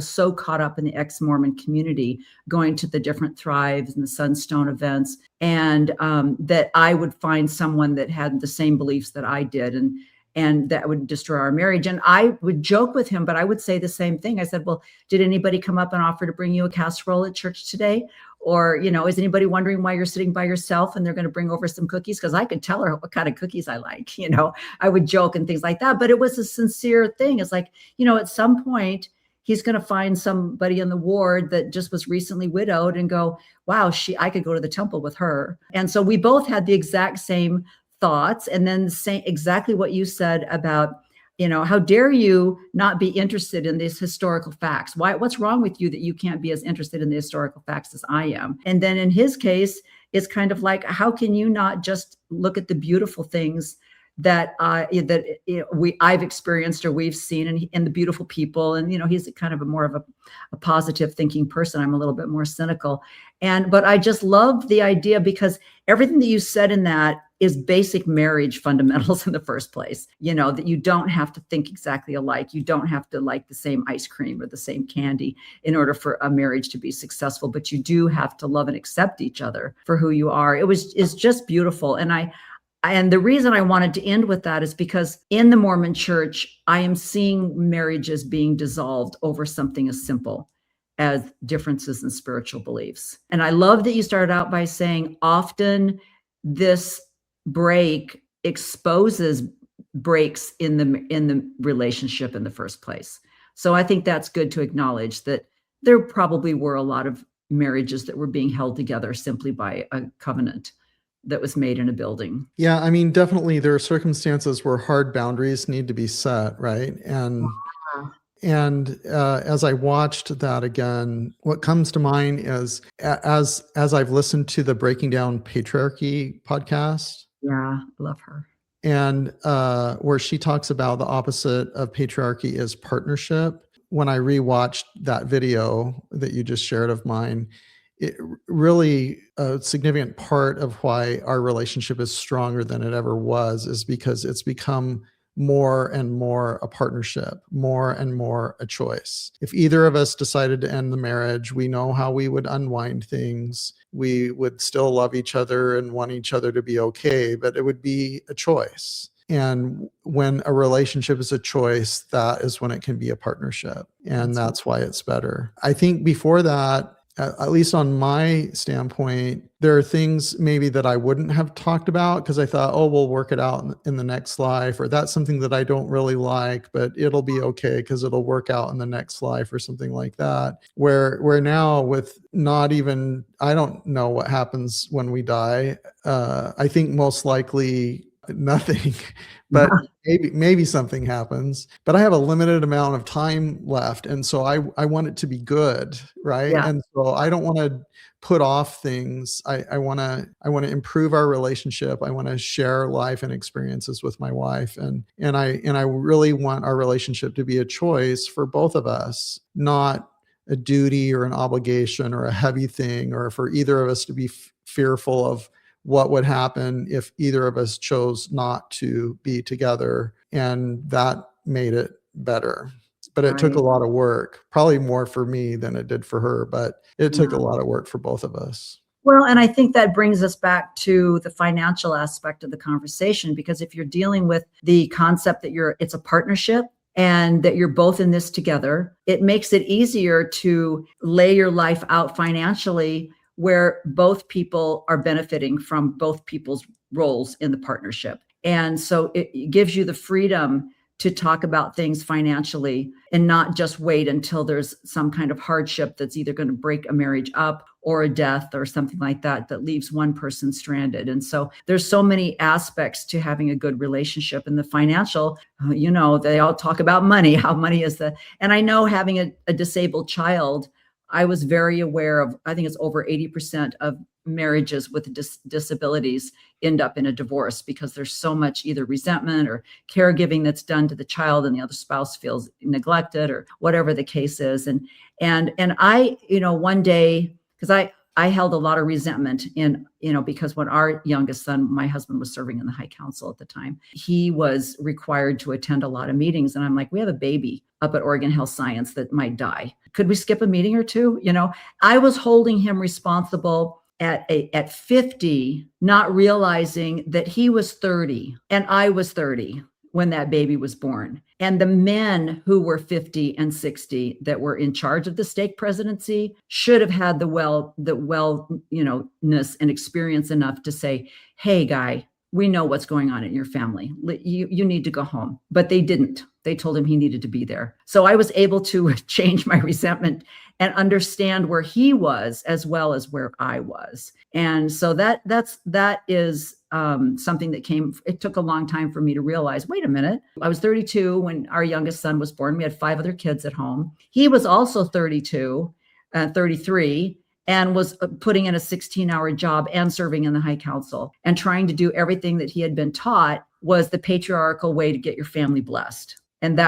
so caught up in the ex-Mormon community, going to the different thrives and the Sunstone events, and that I would find someone that had the same beliefs that I did, and that would destroy our marriage. And I would joke with him, but I would say the same thing. I said, well, did anybody come up and offer to bring you a casserole at church today? Or, is anybody wondering why you're sitting by yourself and they're going to bring over some cookies? Because I could tell her what kind of cookies I like. I would joke and things like that. But it was a sincere thing. It's like, at some point, he's going to find somebody in the ward that just was recently widowed and go, wow, I could go to the temple with her. And so we both had the exact same thoughts. And then say exactly what you said about, how dare you not be interested in these historical facts? What's wrong with you that you can't be as interested in the historical facts as I am? And then in his case, it's kind of like, how can you not just look at the beautiful things that I've experienced or we've seen, and the beautiful people? And he's kind of more of a positive thinking person. I'm a little bit more cynical, but I just love the idea, because everything that you said in that is basic marriage fundamentals in the first place. That you don't have to think exactly alike. You don't have to like the same ice cream or the same candy in order for a marriage to be successful, but you do have to love and accept each other for who you are. It's just beautiful. And the reason I wanted to end with that is because in the Mormon church, I am seeing marriages being dissolved over something as simple as differences in spiritual beliefs. And I love that you started out by saying often this break exposes breaks in the relationship in the first place. So I think that's good to acknowledge that there probably were a lot of marriages that were being held together simply by a covenant that was made in a building. Yeah, I mean, definitely there are circumstances where hard boundaries need to be set, right? And as I watched that again, what comes to mind is as I've listened to the Breaking Down Patriarchy podcast. Yeah, love her. And where she talks about the opposite of patriarchy is partnership. When I rewatched that video that you just shared of mine, it really a significant part of why our relationship is stronger than it ever was is because it's become more and more a partnership, more and more a choice. If either of us decided to end the marriage, we know how we would unwind things. We would still love each other and want each other to be okay, but it would be a choice. And when a relationship is a choice, that is when it can be a partnership. And that's why it's better. I think before that, at least on my standpoint, there are things maybe that I wouldn't have talked about because I thought, oh, we'll work it out in the next life, or that's something that I don't really like, but it'll be okay because it'll work out in the next life or something like that. Where now with not even, I don't know what happens when we die. I think most likely nothing, but maybe something happens, but I have a limited amount of time left. And so I want it to be good. Right. Yeah. And so I don't want to put off things. I want to improve our relationship. I want to share life and experiences with my wife. And I really want our relationship to be a choice for both of us, not a duty or an obligation or a heavy thing, or for either of us to be fearful of what would happen if either of us chose not to be together. And that made it better. But it took a lot of work, probably more for me than it did for her, but it took a lot of work for both of us. Well, and I think that brings us back to the financial aspect of the conversation, because if you're dealing with the concept that it's a partnership and that you're both in this together, it makes it easier to lay your life out financially where both people are benefiting from both people's roles in the partnership. And so it gives you the freedom to talk about things financially and not just wait until there's some kind of hardship that's either going to break a marriage up or a death or something like that leaves one person stranded. And so there's so many aspects to having a good relationship. And the financial, they all talk about money, how money is and I know having a disabled child, I was very aware of, I think it's over 80% of marriages with disabilities end up in a divorce because there's so much either resentment or caregiving that's done to the child and the other spouse feels neglected or whatever the case is. And I, one day, because I held a lot of resentment because when our youngest son, my husband was serving in the High Council at the time, he was required to attend a lot of meetings. And I'm like, we have a baby up at Oregon Health Science that might die. Could we skip a meeting or two? I was holding him responsible at 50, not realizing that he was 30 and I was 30 when that baby was born. And the men who were 50 and 60 that were in charge of the stake presidency should have had the wellness and experience enough to say, hey, guy, we know what's going on in your family. You need to go home. But they didn't. They told him he needed to be there. So I was able to change my resentment and understand where he was as well as where I was. And so that is something that it took a long time for me to realize, wait a minute, I was 32 when our youngest son was born. We had 5 other kids at home. He was also 33, and was putting in a 16-hour job and serving in the High Council and trying to do everything that he had been taught was the patriarchal way to get your family blessed. And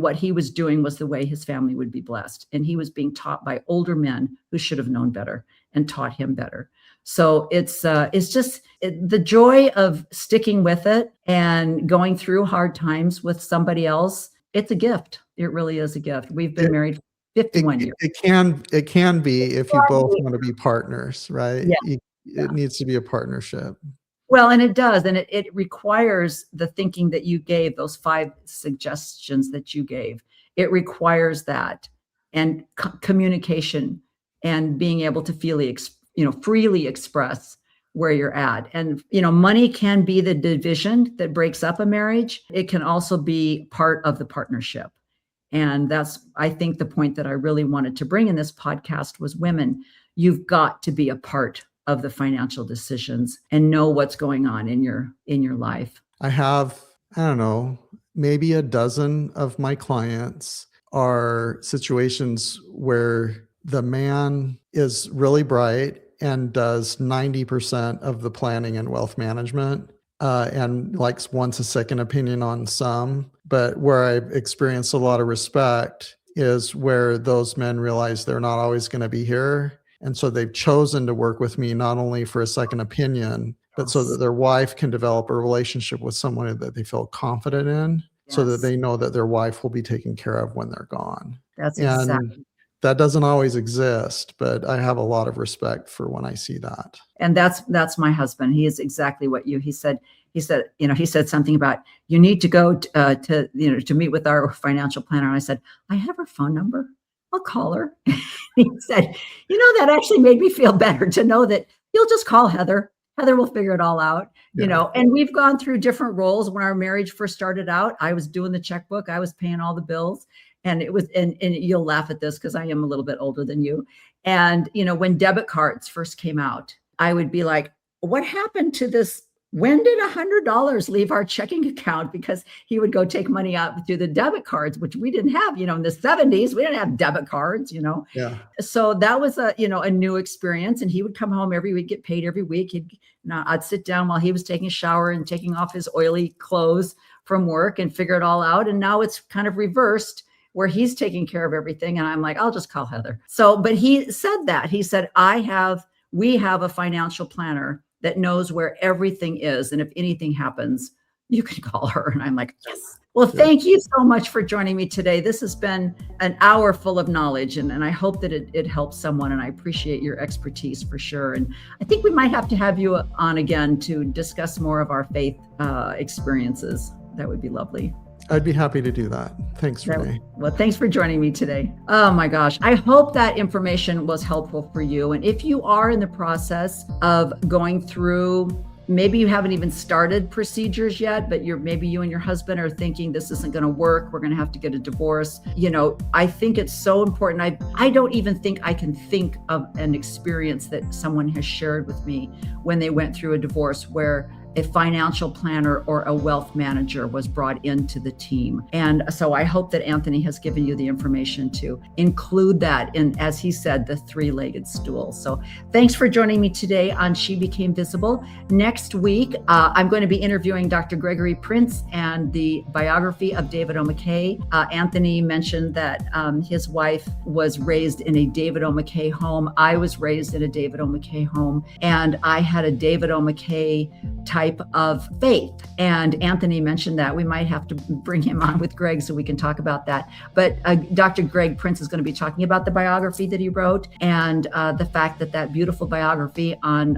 what he was doing was the way his family would be blessed. And he was being taught by older men who should have known better and taught him better. So it's just the joy of sticking with it and going through hard times with somebody else. It's a gift. It really is a gift. We've been married 51 years. It can be if you both want to be partners, right? Yeah. It needs to be a partnership. Well, and it does. And it requires the thinking that you gave, those 5 suggestions that you gave. It requires that and communication and being able to freely express where you're at. And, money can be the division that breaks up a marriage. It can also be part of the partnership. And that's, I think, the point that I really wanted to bring in this podcast was women, you've got to be a part of the financial decisions and know what's going on in your life. I have, I don't know, maybe a dozen of my clients are situations where the man is really bright and does 90% of the planning and wealth management and wants a second opinion on some. But where I've experienced a lot of respect is where those men realize they're not always going to be here. And so they've chosen to work with me not only for a second opinion, but so that their wife can develop a relationship with someone that they feel confident in, so that they know that their wife will be taken care of when they're gone. That's exactly. And that doesn't always exist, but I have a lot of respect for when I see that. And that's my husband. He is exactly what he said. He said something about, you need to go to meet with our financial planner. And I said, I have her phone number. I'll call her. He said, that actually made me feel better to know that you'll just call Heather. Heather will figure it all out, and we've gone through different roles. When our marriage first started out, I was doing the checkbook. I was paying all the bills. And it was, and you'll laugh at this because I am a little bit older than you. And, when debit cards first came out, I would be like, what happened to this? When did $100 leave our checking account? Because he would go take money out through the debit cards, which we didn't have, in the 70s, we didn't have debit cards, Yeah. So that was a new experience. And he would come home every week, get paid every week. I'd sit down while he was taking a shower and taking off his oily clothes from work and figure it all out. And now it's kind of reversed, where he's taking care of everything. And I'm like, I'll just call Heather. So, but he said that. He said, we have a financial planner that knows where everything is. And if anything happens, you can call her. And I'm like, yes. Well, thank you so much for joining me today. This has been an hour full of knowledge, and I hope that it helps someone. And I appreciate your expertise for sure. And I think we might have to have you on again to discuss more of our faith experiences. That would be lovely. I'd be happy to do that. Thanks, Rene. Well, thanks for joining me today. Oh my gosh. I hope that information was helpful for you. And if you are in the process of going through maybe you haven't even started procedures yet, but maybe you and your husband are thinking this isn't going to work. We're going to have to get a divorce. I think it's so important. I don't even think I can think of an experience that someone has shared with me when they went through a divorce where a financial planner or a wealth manager was brought into the team. And so I hope that Anthony has given you the information to include that in, as he said, the three-legged stool. So thanks for joining me today on She Became Visible. Next week, I'm going to be interviewing Dr. Gregory Prince and the biography of David O. McKay. Anthony mentioned that his wife was raised in a David O. McKay home. I was raised in a David O. McKay home, and I had a David O. McKay type of faith. And Anthony mentioned that we might have to bring him on with Greg so we can talk about that. But Dr. Greg Prince is going to be talking about the biography that he wrote and the fact that beautiful biography on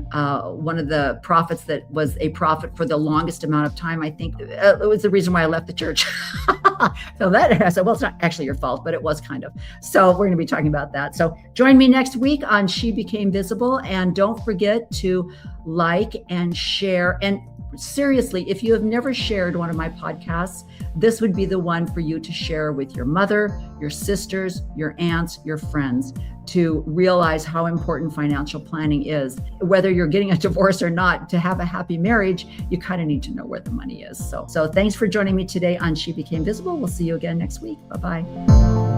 one of the prophets that was a prophet for the longest amount of time. I think it was the reason why I left the church. So I said, well, it's not actually your fault, but it was kind of. So we're going to be talking about that. So join me next week on She Became Visible. And don't forget to like and share. And seriously, if you have never shared one of my podcasts, this would be the one for you to share with your mother, your sisters, your aunts, your friends, to realize how important financial planning is. Whether you're getting a divorce or not, to have a happy marriage, you kind of need to know where the money is. So thanks for joining me today on She Became Visible. We'll see you again next week. Bye-bye.